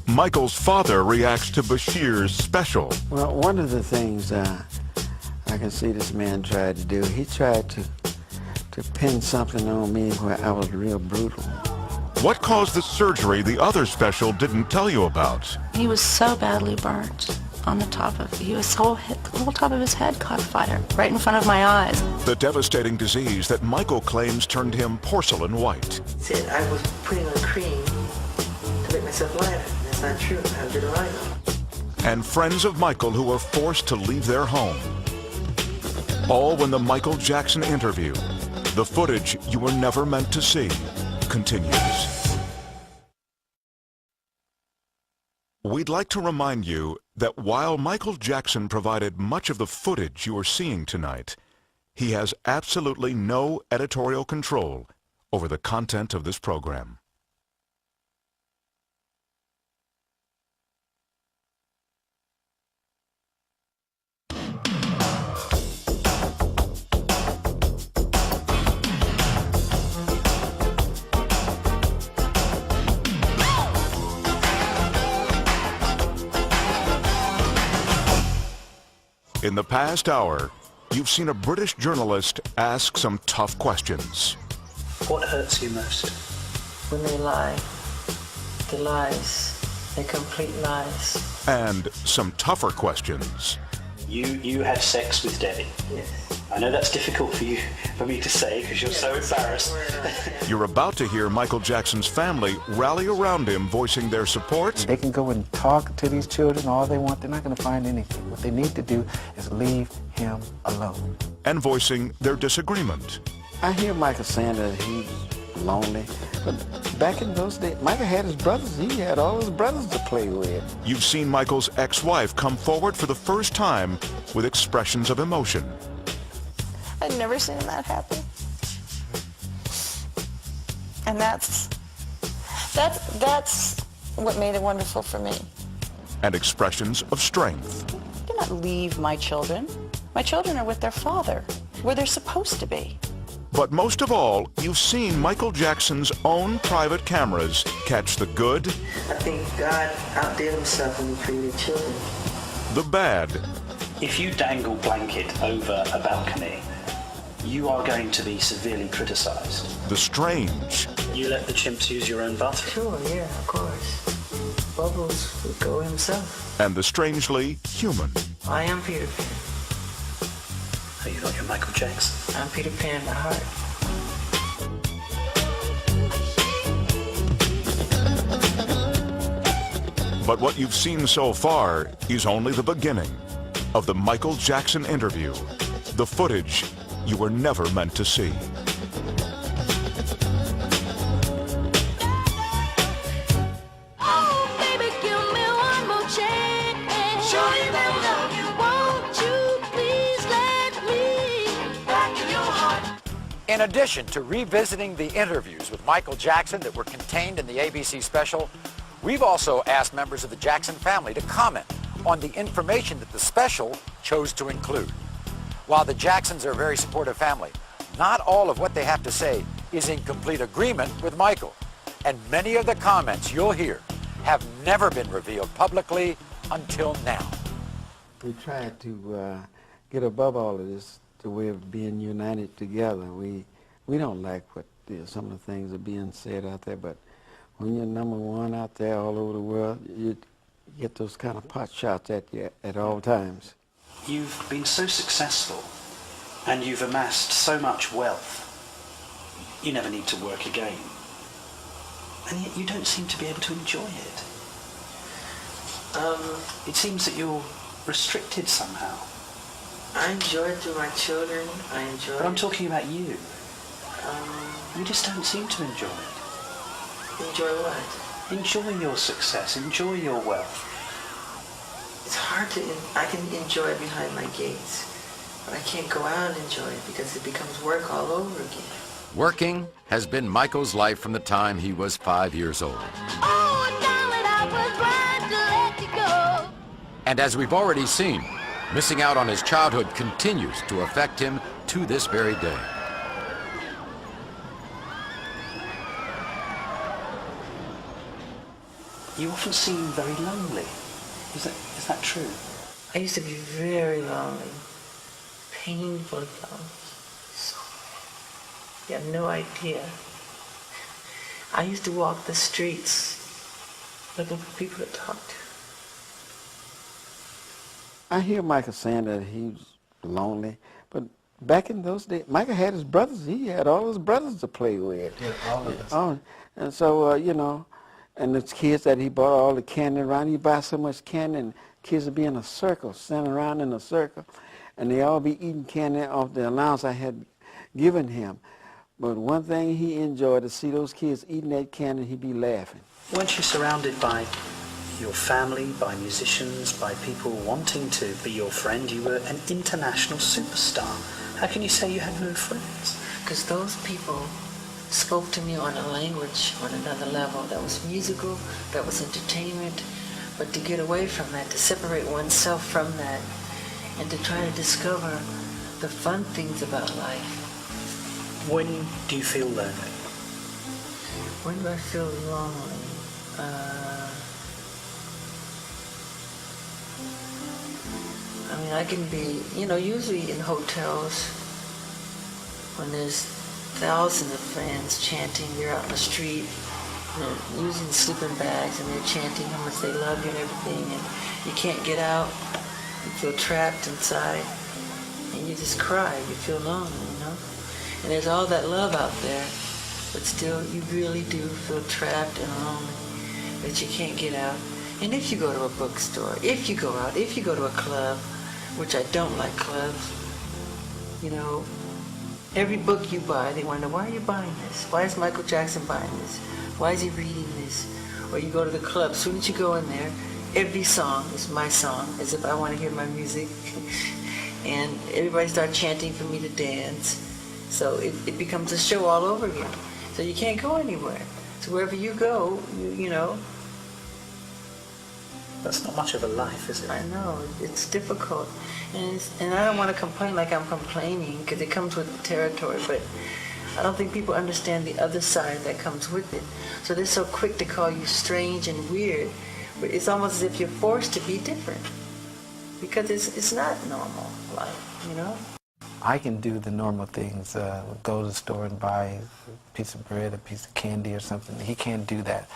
Michael's father reacts to Bashir's special. Well, one of the things I can see this man tried to do, he tried to pin something on me where I was real brutal. What caused the surgery the other special didn't tell you about? He was so badly burnt on the top of, the whole top of his head caught fire right in front of my eyes. The devastating disease that Michael claims turned him porcelain white. Said I was putting on cream to make myself lighter. That's not true. How did I know? And friends of Michael who were forced to leave their home. All when the Michael Jackson interview, the footage you were never meant to see, continues. We'd like to remind you that while Michael Jackson provided much of the footage you are seeing tonight, he has absolutely no editorial control over the content of this program. In the past hour, you've seen a British journalist ask some tough questions. What hurts you most? When they lie. The lies. They're complete lies. And some tougher questions. You had sex with Debbie? Yes. I know that's difficult for me to say because you're so embarrassed. You're about to hear Michael Jackson's family rally around him, voicing their support. They can go and talk to these children all they want. They're not going to find anything. What they need to do is leave him alone. And voicing their disagreement. I hear Michael saying that he's lonely, but back in those days, Michael had his brothers. He had all his brothers to play with. You've seen Michael's ex-wife come forward for the first time with expressions of emotion. I'd never seen that happen. And that's what made it wonderful for me. And expressions of strength. I do not leave my children. My children are with their father, where they're supposed to be. But most of all, you've seen Michael Jackson's own private cameras catch the good, I think God outdid himself when he created children. the bad, If you dangle blanket over a balcony, you are going to be severely criticized. the strange, You let the chimps use your own bathroom. Sure, yeah, of course. Bubbles would go himself. and the strangely human. I am Peter Pan. Oh, you got your Michael Jackson. I'm Peter Pan by heart. But what you've seen so far is only the beginning of the Michael Jackson interview, the footage you were never meant to see. In addition to revisiting the interviews with Michael Jackson that were contained in the ABC special, we've also asked members of the Jackson family to comment on the information that the special chose to include. While the Jacksons are a very supportive family, not all of what they have to say is in complete agreement with Michael. And many of the comments you'll hear have never been revealed publicly until now. We tried to get above all of this, the way of being united together. We don't like what some of the things are being said out there, but when you're number one out there all over the world, you get those kind of pot shots at you at all times. You've been so successful and you've amassed so much wealth. You never need to work again. And yet you don't seem to be able to enjoy it. It seems that you're restricted somehow. I enjoy it through my children. I enjoy But I'm it. talking about you. You just don't seem to enjoy it. Enjoy what? Enjoy your success. Enjoy your wealth. It's hard to, I can enjoy it behind my gates, but I can't go out and enjoy it because it becomes work all over again. Working has been Michael's life from the time he was 5 years old. And as we've already seen, missing out on his childhood continues to affect him to this very day. You often seem very lonely. Is that true? I used to be very lonely, painfully lonely. So bad. You have no idea. I used to walk the streets looking for people to talk to. I hear Michael saying that he's lonely, but back in those days, Michael had his brothers. He had all his brothers to play with. Yeah, all of us. Oh, and so, you know, and the kids that he bought all the candy around, he buy so much candy, and kids would be in a circle, standing around in a circle, and they all be eating candy off the allowance I had given him. But one thing he enjoyed, to see those kids eating that candy, he'd be laughing. Weren't you surrounded by your family, by musicians, by people wanting to be your friend? You were an international superstar. How can you say you had no friends? Because those people spoke to me on a language on another level that was musical, that was entertainment, but to get away from that, to separate oneself from that, and to try to discover the fun things about life. When do you feel lonely? When do I feel lonely? I mean, I can be, you know, usually in hotels when there's thousands of fans chanting, you're out in the street, they're using sleeping bags and they're chanting how much they love you and everything, and you can't get out, you feel trapped inside, and and you just cry. You feel lonely, you know? And there's all that love out there, but still you really do feel trapped and lonely that you can't get out. And if you go to a bookstore, if you go out, if you go to a club, which I don't like clubs, you know, every book you buy, they want to know, why are you buying this? Why is Michael Jackson buying this? Why is he reading this? Or you go to the club, as soon as you go in there, every song is my song, as if I want to hear my music. And everybody starts chanting for me to dance. So it becomes a show all over again. So you can't go anywhere. So wherever you go, you know. That's not much of a life, is it? I know, it's difficult. And I don't want to complain like I'm complaining, because it comes with the territory, but I don't think people understand the other side that comes with it. So they're so quick to call you strange and weird, but it's almost as if you're forced to be different, because it's not normal life, you know? I can do the normal things, go to the store and buy a piece of bread, a piece of candy or something. He can't do that.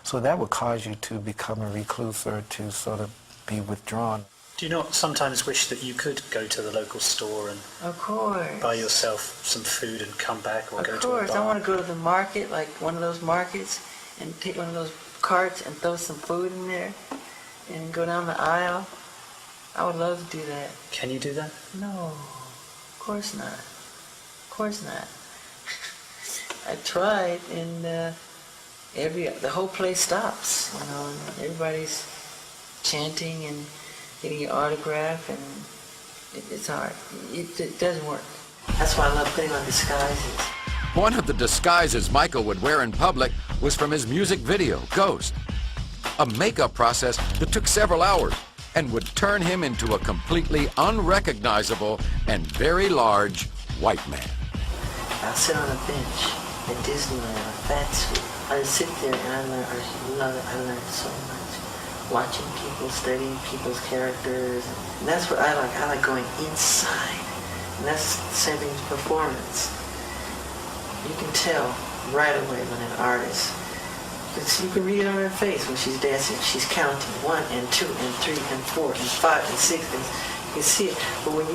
So that would cause you to become a recluse or to sort of be withdrawn. Do you not sometimes wish that you could go to the local store and of course buy yourself some food and come back, or of go course. to a bar? I want to go to the market, like one of those markets, and take one of those carts and throw some food in there and go down the aisle. I would love to do that. Can you do that? No, of course not. Of course not. I tried, and the whole place stops, you know, and everybody's chanting and getting your autograph, and it's hard. It doesn't work. That's why I love putting on disguises. One of the disguises Michael would wear in public was from his music video, Ghost. A makeup process that took several hours and would turn him into a completely unrecognizable and very large white man. I'll sit on a bench at Disneyland, a fat suit. I just sit there and I love it. I learned so much. Watching people, studying people's characters. And that's what I like. I like going inside. And that's the same thing as performance. You can tell right away when an artist, you can read it on her face when she's dancing. She's counting 1 and 2 and 3 and 4 and 5 and 6. And you can see it. But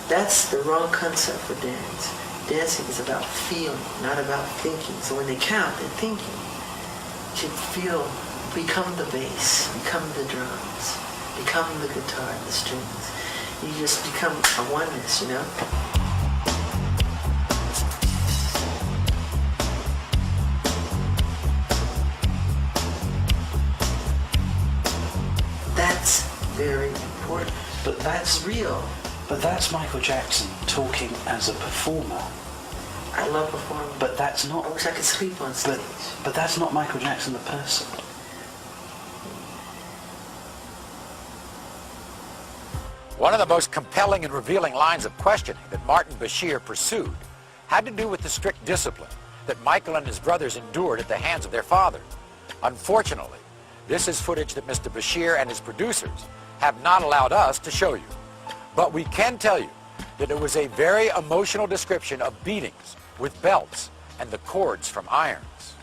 that's the wrong concept for dance. Dancing is about feeling, not about thinking. So when they count, they're thinking. You should become the bass, become the drums, become the guitar and the strings. You just become a oneness, you know? That's very important. But that's real. But that's Michael Jackson talking as a performer. I love performing. But that's not... I wish I could sleep on stage. But that's not Michael Jackson the person. One of the most compelling and revealing lines of questioning that Martin Bashir pursued had to do with the strict discipline that Michael and his brothers endured at the hands of their father. Unfortunately, this is footage that Mr. Bashir and his producers have not allowed us to show you. But we can tell you that it was a very emotional description of beatings with belts and the cords from irons.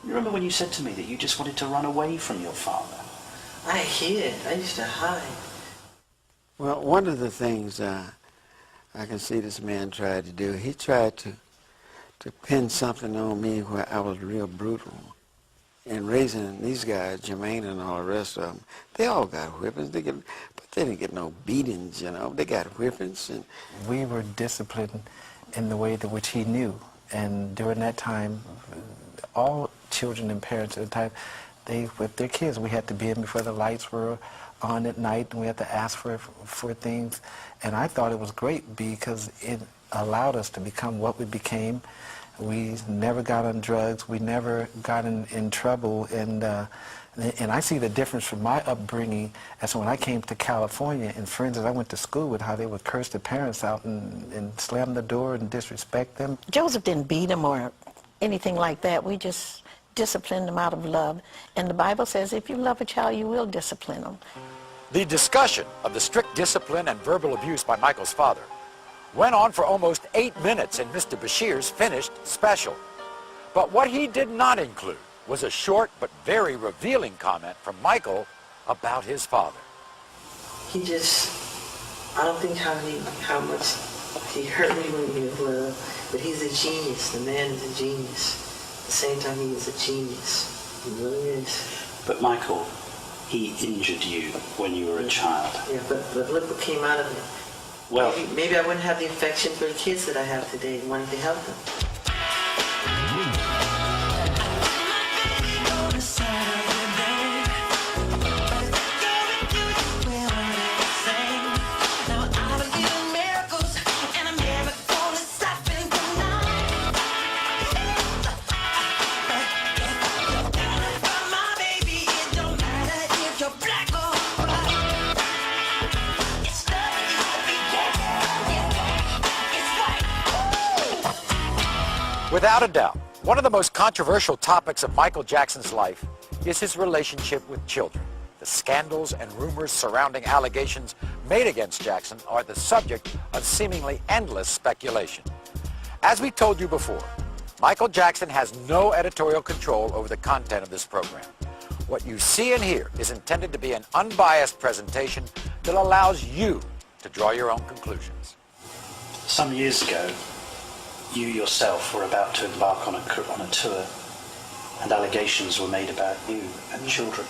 You remember when you said to me that you just wanted to run away from your father? I hid. I used to hide. Well, one of the things I can see this man tried to do, he tried to pin something on me where I was real brutal. And raising these guys, Jermaine and all the rest of them, they all got whippings. But they didn't get no beatings, you know. They got whippings. And we were disciplined in the way that which he knew. And during that time, all children and parents at the time, they whipped their kids. We had to be in before the lights were on at night, and we had to ask for things. And I thought it was great because it allowed us to become what we became. We never got on drugs. We never got in trouble. And I see the difference from my upbringing as when I came to California, and friends that I went to school with, how they would curse their parents out and slam the door and disrespect them. Joseph didn't beat him or anything like that. We just disciplined him out of love. And the Bible says if you love a child, you will discipline them. The discussion of the strict discipline and verbal abuse by Michael's father went on for almost 8 minutes in Mr. Bashir's finished special. But what he did not include was a short but very revealing comment from Michael about his father. He just I don't think how much he hurt me when he was little, but he's a genius. The man is a genius. At the same time, he is a genius. He really is. But Michael, he injured you when you were a child. Yeah, but look what came out of it. Well, maybe I wouldn't have the affection for the kids that I have today, wanting to help them. Without a doubt, one of the most controversial topics of Michael Jackson's life is his relationship with children. The scandals and rumors surrounding allegations made against Jackson are the subject of seemingly endless speculation. As we told you before, Michael Jackson has no editorial control over the content of this program. What you see and hear is intended to be an unbiased presentation that allows you to draw your own conclusions. some years ago, you yourself were about to embark on a tour, and allegations were made about you and children.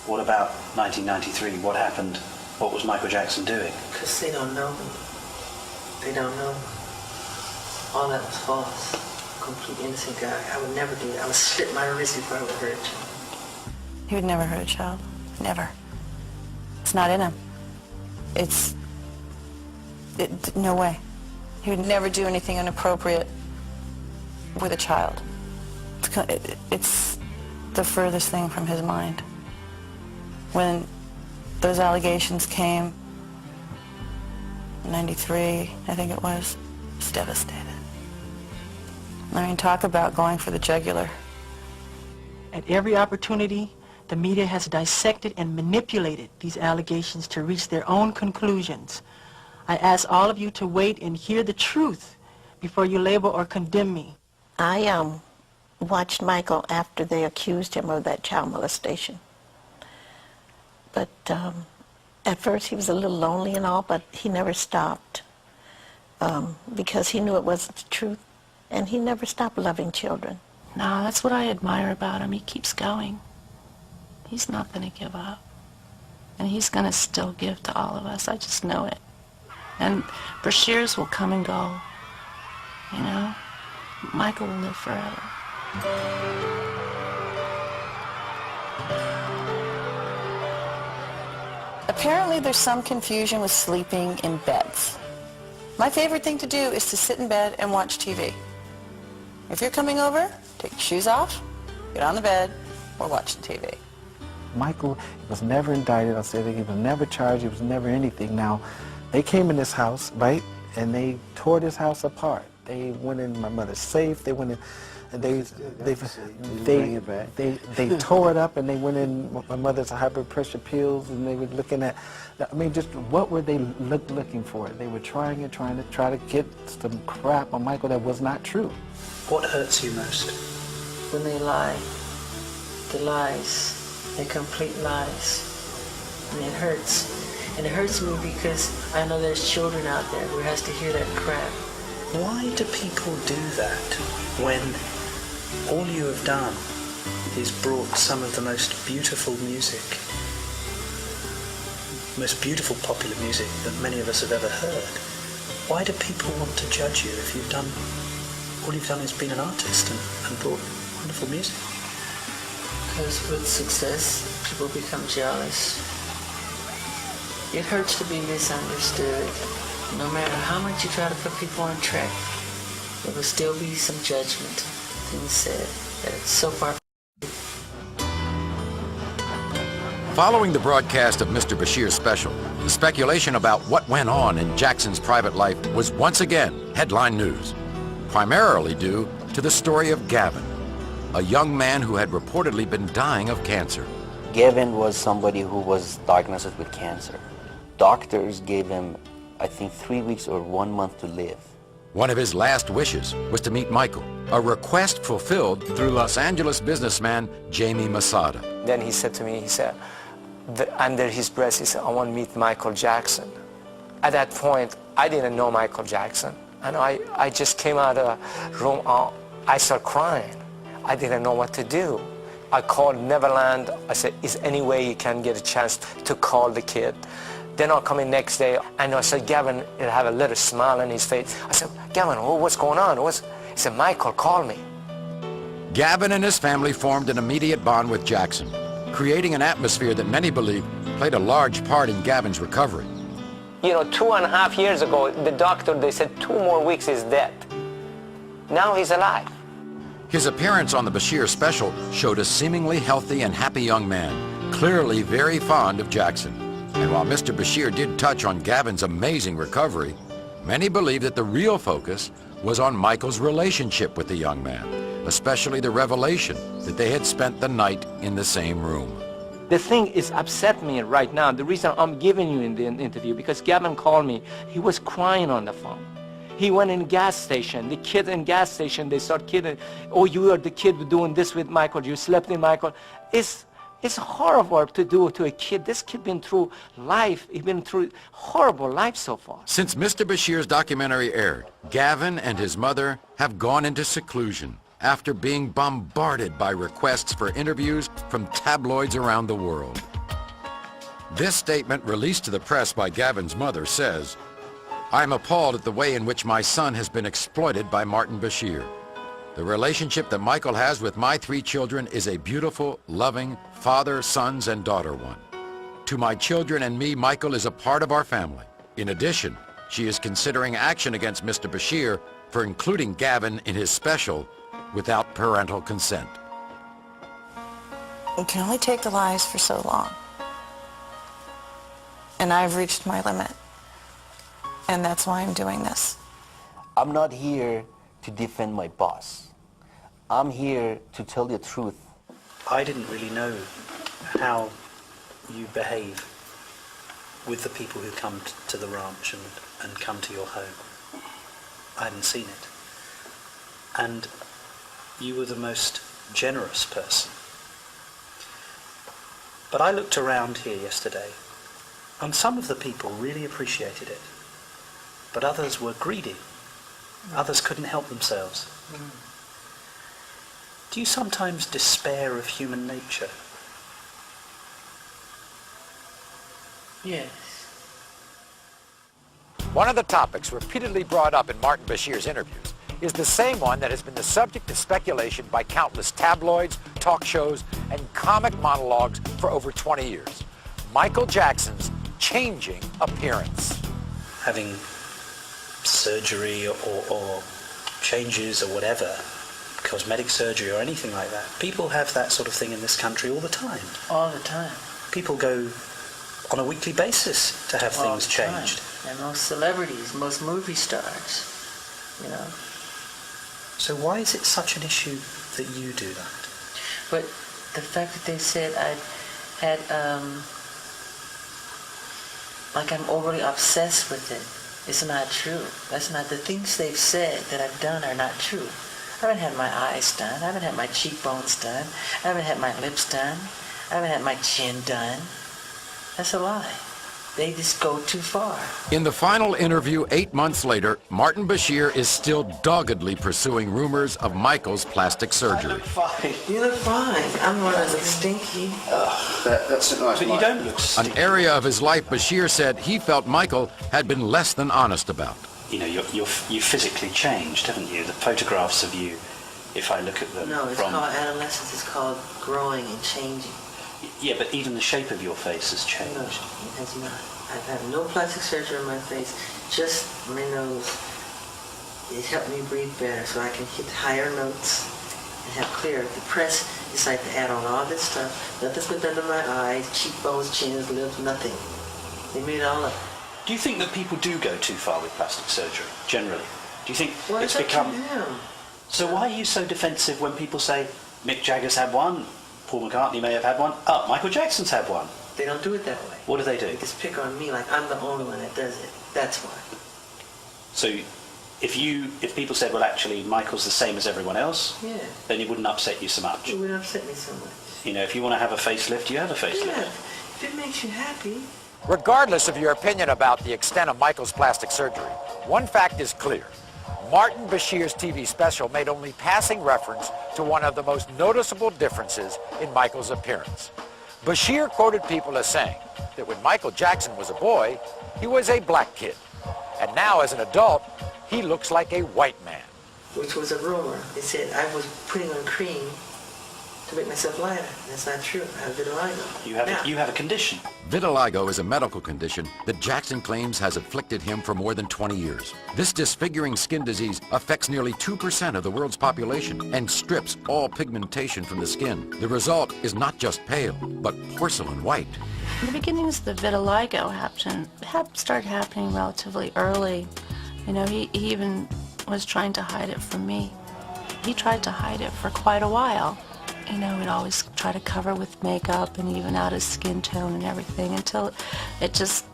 What about 1993? What happened? What was Michael Jackson doing? Because they don't know me. They don't know me. All that was false. Complete innocent guy. I would never do that. I would slit my wrist before I would hurt a child. He would never hurt a child. Never. It's not in him. No way. He would never do anything inappropriate with a child. It's the furthest thing from his mind. When those allegations came, in 93, I think it was devastated. I mean, talk about going for the jugular. At every opportunity, the media has dissected and manipulated these allegations to reach their own conclusions. I ask all of you to wait and hear the truth before you label or condemn me. I watched Michael after they accused him of that child molestation. But at first he was a little lonely and all, but he never stopped because he knew it wasn't the truth, and he never stopped loving children. No, that's what I admire about him. He keeps going. He's not going to give up. And he's going to still give to all of us. I just know it. And Bashirs will come and go. You know? Michael will live forever. Apparently there's some confusion with sleeping in beds. My favorite thing to do is to sit in bed and watch TV. If you're coming over, take your shoes off, get on the bed, or watch the TV. Michael was never indicted. I said he was never charged. He was never anything. Now, they came in this house, right, and they tore this house apart. They went in my mother's safe. They went in, and they tore it up, and they went in my mother's high blood pressure pills, and they were looking at, I mean, just what were they looking for? They were trying to get some crap on Michael that was not true. What hurts you most? When they lie. The lies. They're complete lies. And it hurts. And it hurts me because I know there's children out there who has to hear that crap. Why do people do that when all you have done is brought some of the most beautiful music, most beautiful popular music that many of us have ever heard? Why do people want to judge you if you've done, all you've done is been an artist and brought wonderful music? Because with success, people become jealous. It hurts to be misunderstood. No matter how much you try to put people on track, there will still be some judgment, things said that it's so far. Following the broadcast of Mr. Bashir's special, the speculation about what went on in Jackson's private life was once again headline news, primarily due to the story of Gavin, a young man who had reportedly been dying of cancer. Gavin was somebody who was diagnosed with cancer. Doctors gave him, I think, 3 weeks or 1 month to live. One of his last wishes was to meet Michael, a request fulfilled through Los Angeles businessman Jamie Masada. Then he said to me, he said, under his breath, he said, I want to meet Michael Jackson. At that point, I didn't know Michael Jackson. And I just came out of the room, I started crying. I didn't know what to do. I called Neverland. I said, is any way you can get a chance to call the kid? Then I'll come in next day, and I said, Gavin, he'll have a little smile on his face. I said, Gavin, what's going on? He said, Michael, call me. Gavin and his family formed an immediate bond with Jackson, creating an atmosphere that many believe played a large part in Gavin's recovery. You know, 2.5 years ago, the doctor, they said 2 more weeks he's dead. Now he's alive. His appearance on the Bashir special showed a seemingly healthy and happy young man, clearly very fond of Jackson. And while Mr. Bashir did touch on Gavin's amazing recovery, many believe that the real focus was on Michael's relationship with the young man, especially the revelation that they had spent the night in the same room. The thing is upset me right now. The reason I'm giving you in the interview, because Gavin called me. He was crying on the phone. He went in gas station. The kid in gas station, they start kidding. Oh, you are the kid doing this with Michael. You slept in Michael. It's horrible to do to a kid. This kid been through life. He's been through horrible life so far. Since Mr. Bashir's documentary aired, Gavin and his mother have gone into seclusion after being bombarded by requests for interviews from tabloids around the world. This statement released to the press by Gavin's mother says, I'm appalled at the way in which my son has been exploited by Martin Bashir. The relationship that Michael has with my 3 children is a beautiful, loving, father, sons, and daughter one. To my children and me, Michael is a part of our family. In addition, she is considering action against Mr. Bashir for including Gavin in his special without parental consent. You can only take the lies for so long. And I've reached my limit. And that's why I'm doing this. I'm not here to defend my boss. I'm here to tell the truth. I didn't really know how you behave with the people who come to the ranch and come to your home. I hadn't seen it. And you were the most generous person. But I looked around here yesterday, and some of the people really appreciated it. But others were greedy. Others couldn't help themselves. Do you sometimes despair of human nature? Yes. One of the topics repeatedly brought up in Martin Bashir's interviews is the same one that has been the subject of speculation by countless tabloids, talk shows, and comic monologues for over 20 years. Michael Jackson's changing appearance. Having surgery or changes or whatever, cosmetic surgery or anything like that. People have that sort of thing in this country all the time. All the time. People go on a weekly basis to have All things the time. changed. And most celebrities, most movie stars, you know. So why is it such an issue that you do that? But the fact that they said I had, like I'm overly obsessed with it, it's not true. That's not, the things they've said that I've done are not true. I haven't had my eyes done. I haven't had my cheekbones done. I haven't had my lips done. I haven't had my chin done. That's a lie. They just go too far. In the final interview 8 months later, Martin Bashir is still doggedly pursuing rumors of Michael's plastic surgery. You look fine. I'm the one that looks stinky. That's a nice. But you don't look An area of his life Bashir said he felt Michael had been less than honest about. You know, you physically changed, haven't you? The photographs of you, if I look at them No, it's from... called adolescence. It's called growing and changing. Yeah, but even the shape of your face has No, changed. it has not. I've had no plastic surgery on my face, just my nose. It helped me breathe better so I can hit higher notes and have clear. The press is like to add on all this stuff. Nothing's been done to my eyes, cheekbones, chins, lips, nothing. They made it all up. Do you think that people do go too far with plastic surgery, generally? Do you think Well, it's up to become... them. So why are you so defensive when people say, Mick Jagger's had one, Paul McCartney may have had one, Michael Jackson's had one? They don't do it that way. What do they do? They just pick on me like I'm the only one that does it. That's why. So if people said, well, actually, Michael's the same as everyone else, Yeah. then it wouldn't upset you so much. It would upset me so much. You know, if you want to have a facelift, you have a facelift. Yeah. If it makes you happy. Regardless of your opinion about the extent of Michael's plastic surgery, one fact is clear. Martin Bashir's TV special made only passing reference to one of the most noticeable differences in Michael's appearance. Bashir quoted people as saying that when Michael Jackson was a boy, he was a black kid. And now as an adult, he looks like a white man. Which was a rumor. They said I was putting on cream to make myself lighter. That's not true. I have vitiligo. You have a condition. Vitiligo is a medical condition that Jackson claims has afflicted him for more than 20 years. This disfiguring skin disease affects nearly 2% of the world's population and strips all pigmentation from the skin. The result is not just pale, but porcelain white. The beginnings of the vitiligo started happening relatively early. You know, he even was trying to hide it from me. He tried to hide it for quite a while. You know, we'd always try to cover with makeup and even out his skin tone and everything until it just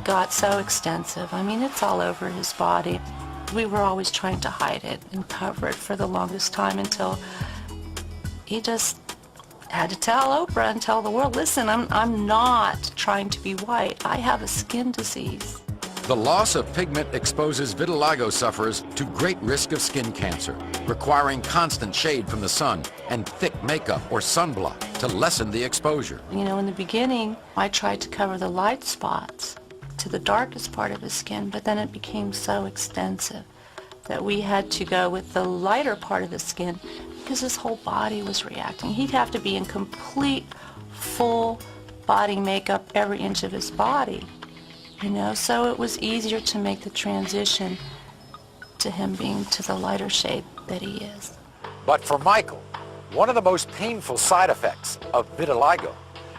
got so extensive. I mean, it's all over his body. We were always trying to hide it and cover it for the longest time until he just had to tell Oprah and tell the world, listen, I'm not trying to be white. I have a skin disease. The loss of pigment exposes vitiligo sufferers to great risk of skin cancer, requiring constant shade from the sun and thick makeup or sunblock to lessen the exposure. You know, in the beginning, I tried to cover the light spots to the darkest part of his skin, but then it became so extensive that we had to go with the lighter part of his skin because his whole body was reacting. He'd have to be in complete, full body makeup every inch of his body. You know, so it was easier to make the transition to him being to the lighter shade that he is. But for Michael, one of the most painful side effects of vitiligo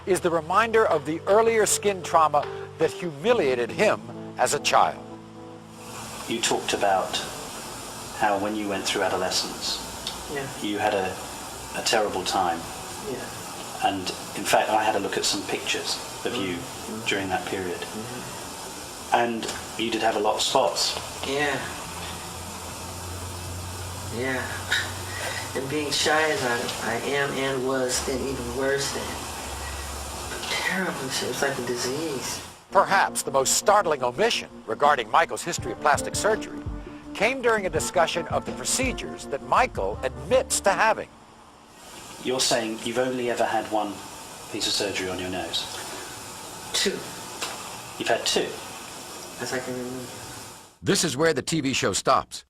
is the reminder of the earlier skin trauma that humiliated him as a child. You talked about how when you went through adolescence, you had a terrible time. Yeah. And in fact, I had a look at some pictures of you during that period. And you did have a lot of spots. Yeah. Yeah. And being shy as I am and was, then even worse then. Terrible shit. It was like a disease. Perhaps the most startling omission regarding Michael's history of plastic surgery came during a discussion of the procedures that Michael admits to having. You're saying you've only ever had one piece of surgery on your nose? 2. You've had 2? As I can remember. This is where the TV show stops.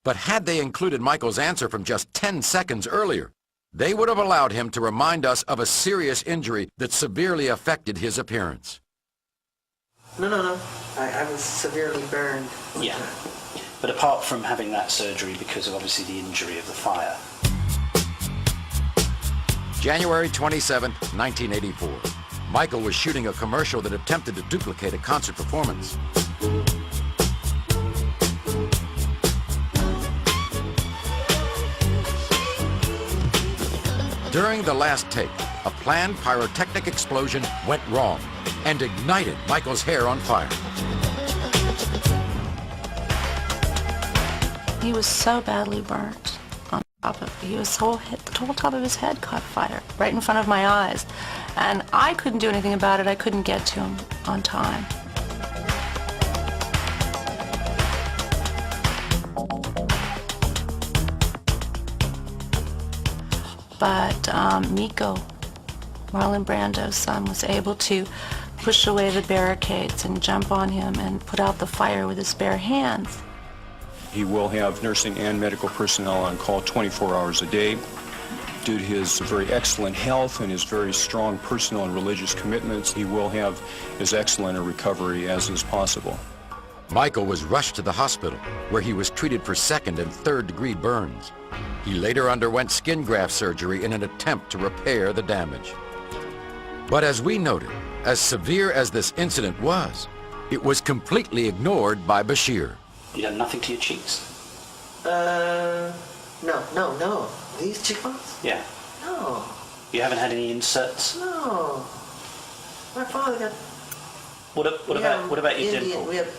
But had they included Michael's answer from just 10 seconds earlier, they would have allowed him to remind us of a serious injury that severely affected his appearance. No. I was severely burned. Yeah. But apart from having that surgery because of obviously the injury of the fire. January 27, 1984. Michael was shooting a commercial that attempted to duplicate a concert performance. During the last take, a planned pyrotechnic explosion went wrong and ignited Michael's hair on fire. He was so badly burnt on top of the whole top of his head caught fire right in front of my eyes. And I couldn't do anything about it. I couldn't get to him on time. But Miko, Marlon Brando's son, was able to push away the barricades and jump on him and put out the fire with his bare hands. He will have nursing and medical personnel on call 24 hours a day. Due to his very excellent health and his very strong personal and religious commitments, he will have as excellent a recovery as is possible. Michael was rushed to the hospital, where he was treated for 2nd and 3rd degree burns. He later underwent skin graft surgery in an attempt to repair the damage. But as we noted, as severe as this incident was, it was completely ignored by Bashir. You done nothing to your cheeks? No. These cheekbones? Yeah. No. You haven't had any inserts? No. My father got... What about your Indian, dimple?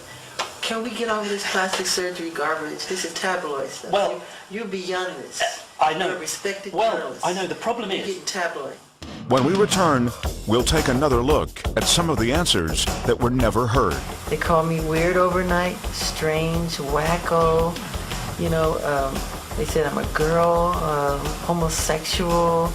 Can we get over this plastic surgery garbage? This is tabloid stuff. Well... You're beyond this. I know. You're a respected journalist. journalist. I know. The problem is... You're getting tabloid. When we return, we'll take another look at some of the answers that were never heard. They call me weird overnight, strange, wacko. You know, they said I'm a girl, homosexual.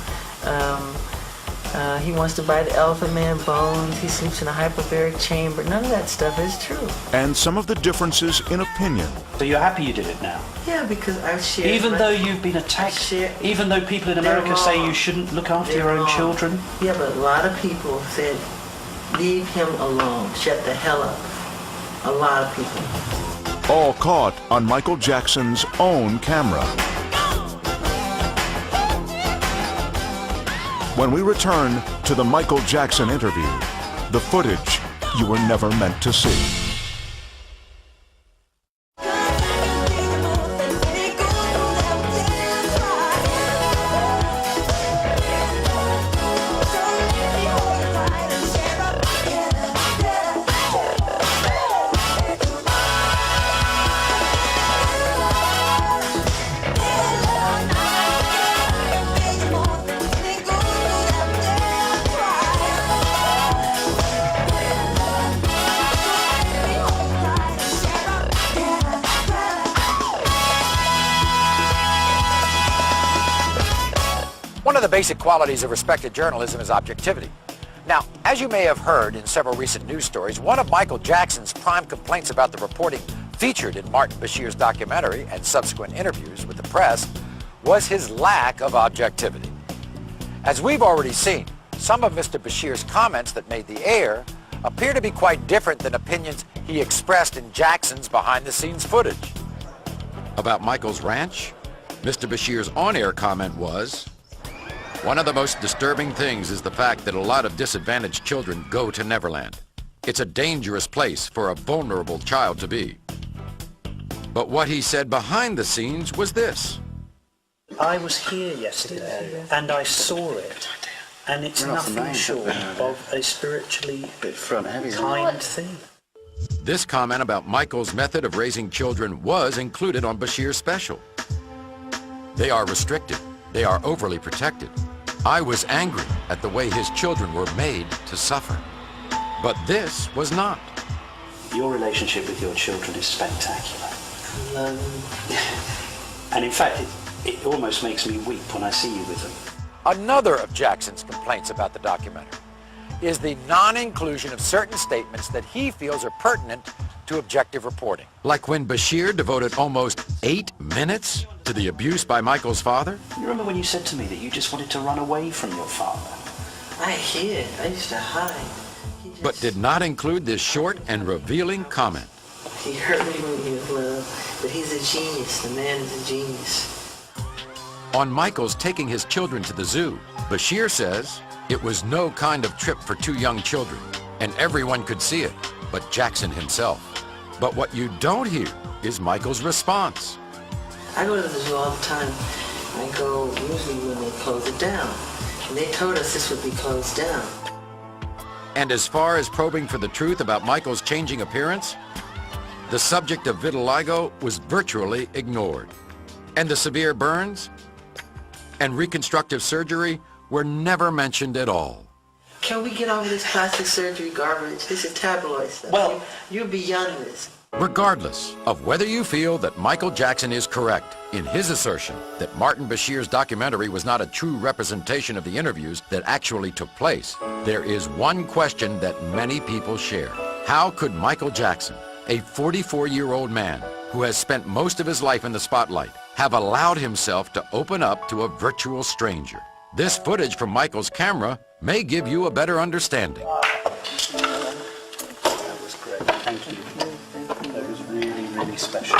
He wants to buy the Elephant Man bones. He sleeps in a hyperbaric chamber. None of that stuff is true. And some of the differences in opinion. So you're happy you did it now? Yeah, because I've shared. Even though you've been attacked, even though people in America say you shouldn't look after your own children? Yeah, but a lot of people said, leave him alone. Shut the hell up. A lot of people. All caught on Michael Jackson's own camera. When we return to the Michael Jackson interview, the footage you were never meant to see. One of the basic qualities of respected journalism is objectivity. Now, as you may have heard in several recent news stories, one of Michael Jackson's prime complaints about the reporting featured in Martin Bashir's documentary and subsequent interviews with the press was his lack of objectivity. As we've already seen, some of Mr. Bashir's comments that made the air appear to be quite different than opinions he expressed in Jackson's behind-the-scenes footage. About Michael's ranch, Mr. Bashir's on-air comment was, "One of the most disturbing things is the fact that a lot of disadvantaged children go to Neverland. It's a dangerous place for a vulnerable child to be." But what he said behind the scenes was this. I was here yesterday and I saw it, and it's nothing short of a spiritually kind thing. This comment about Michael's method of raising children was included on Bashir's special. They are restricted. They are overly protected. I was angry at the way his children were made to suffer. But this was not. Your relationship with your children is spectacular. I love them. And in fact, it almost makes me weep when I see you with them. Another of Jackson's complaints about the documentary is the non-inclusion of certain statements that he feels are pertinent to objective reporting. Like when Bashir devoted almost 8 minutes to the abuse by Michael's father? You remember when you said to me that you just wanted to run away from your father? I hid. I used to hide. But did not include this short and revealing comment. He hurt me when he was little, but he's a genius. The man is a genius. On Michael's taking his children to the zoo, Bashir says it was no kind of trip for 2 young children, and everyone could see it, but Jackson himself. But what you don't hear is Michael's response. I go to the zoo all the time. I go usually when they close it down. And they told us this would be closed down. And as far as probing for the truth about Michael's changing appearance, the subject of vitiligo was virtually ignored. And the severe burns and reconstructive surgery were never mentioned at all. Can we get over this plastic surgery garbage? This is tabloid stuff. Well, you're beyond this. Regardless of whether you feel that Michael Jackson is correct in his assertion that Martin Bashir's documentary was not a true representation of the interviews that actually took place, there is one question that many people share. How could Michael Jackson, a 44-year-old man who has spent most of his life in the spotlight, have allowed himself to open up to a virtual stranger? This footage from Michael's camera may give you a better understanding. That was great. Thank you. That was really, really special.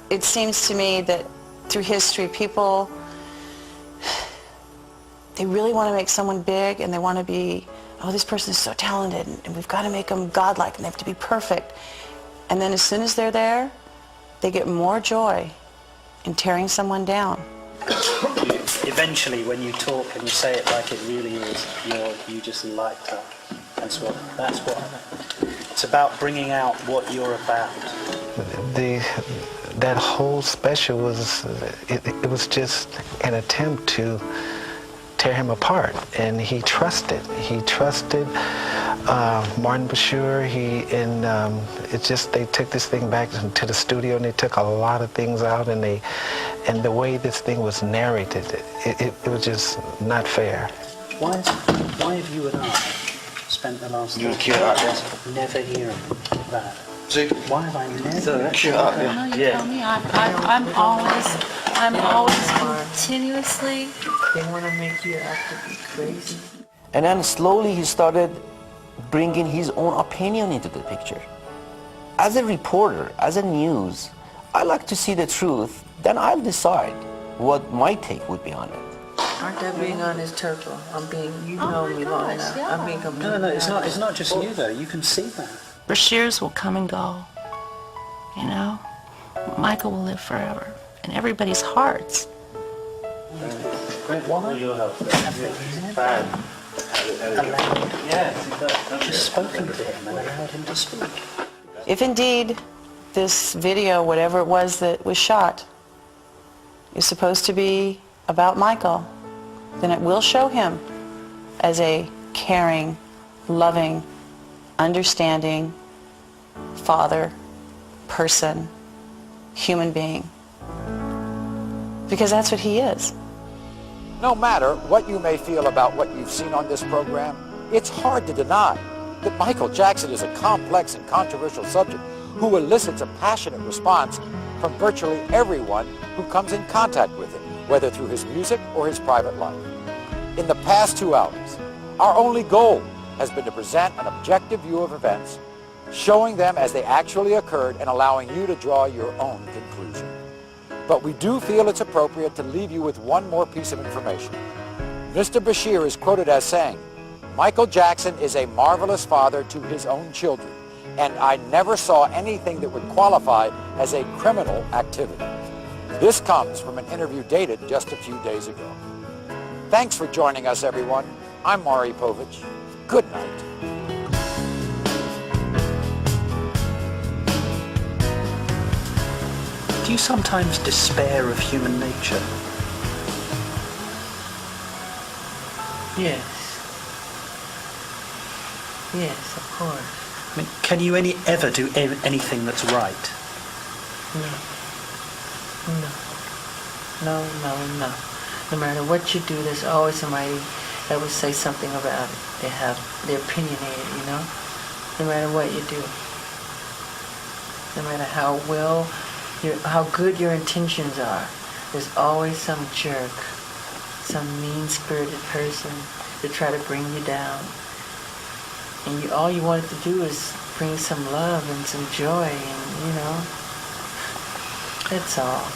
It seems to me that through history, people, they really want to make someone big, and they want to be, oh, this person is so talented, and we've got to make them godlike, and they have to be perfect. And then as soon as they're there, they get more joy in tearing someone down. Eventually, when you talk and you say it like it really is, you just light up. That's what. It's about bringing out what you're about. That whole special was, it was just an attempt to tear him apart, and he trusted. He trusted Martin Bashir. They took this thing back to the studio, and they took a lot of things out, and the way this thing was narrated, it was just not fair. Why have you and I spent the last never hearing that? Why have I never? I'm always continuously. They want to make you out to be crazy. And then slowly he started bringing his own opinion into the picture. As a reporter, as a news, I like to see the truth, then I'll decide what my take would be on it. Aren't that being honest, Turtle? You know me long enough. Yeah. I'm being completely No, it's honest. not just you though. You can see that. Bashirs will come and go, you know? Michael will live forever in everybody's hearts. Just spoken to him and allowed him to speak. If indeed this video, whatever it was that was shot, is supposed to be about Michael, then it will show him as a caring, loving, understanding father, person, human being. Because that's what he is. No matter what you may feel about what you've seen on this program, it's hard to deny that Michael Jackson is a complex and controversial subject who elicits a passionate response from virtually everyone who comes in contact with him, whether through his music or his private life. In the past 2 hours, our only goal has been to present an objective view of events, showing them as they actually occurred and allowing you to draw your own conclusion. But we do feel it's appropriate to leave you with one more piece of information. Mr. Bashir is quoted as saying, "Michael Jackson is a marvelous father to his own children, and I never saw anything that would qualify as a criminal activity." This comes from an interview dated just a few days ago. Thanks for joining us, everyone. I'm Maury Povich. Good night. Do you sometimes despair of human nature? Yes. Yes, of course. I mean, can you ever do anything that's right? No. No. No matter what you do, there's always somebody that will say something about it. They're opinionated, you know? No matter what you do. No matter how good your intentions are, there's always some jerk, some mean-spirited person to try to bring you down. And all you wanted to do is bring some love and some joy, and that's all.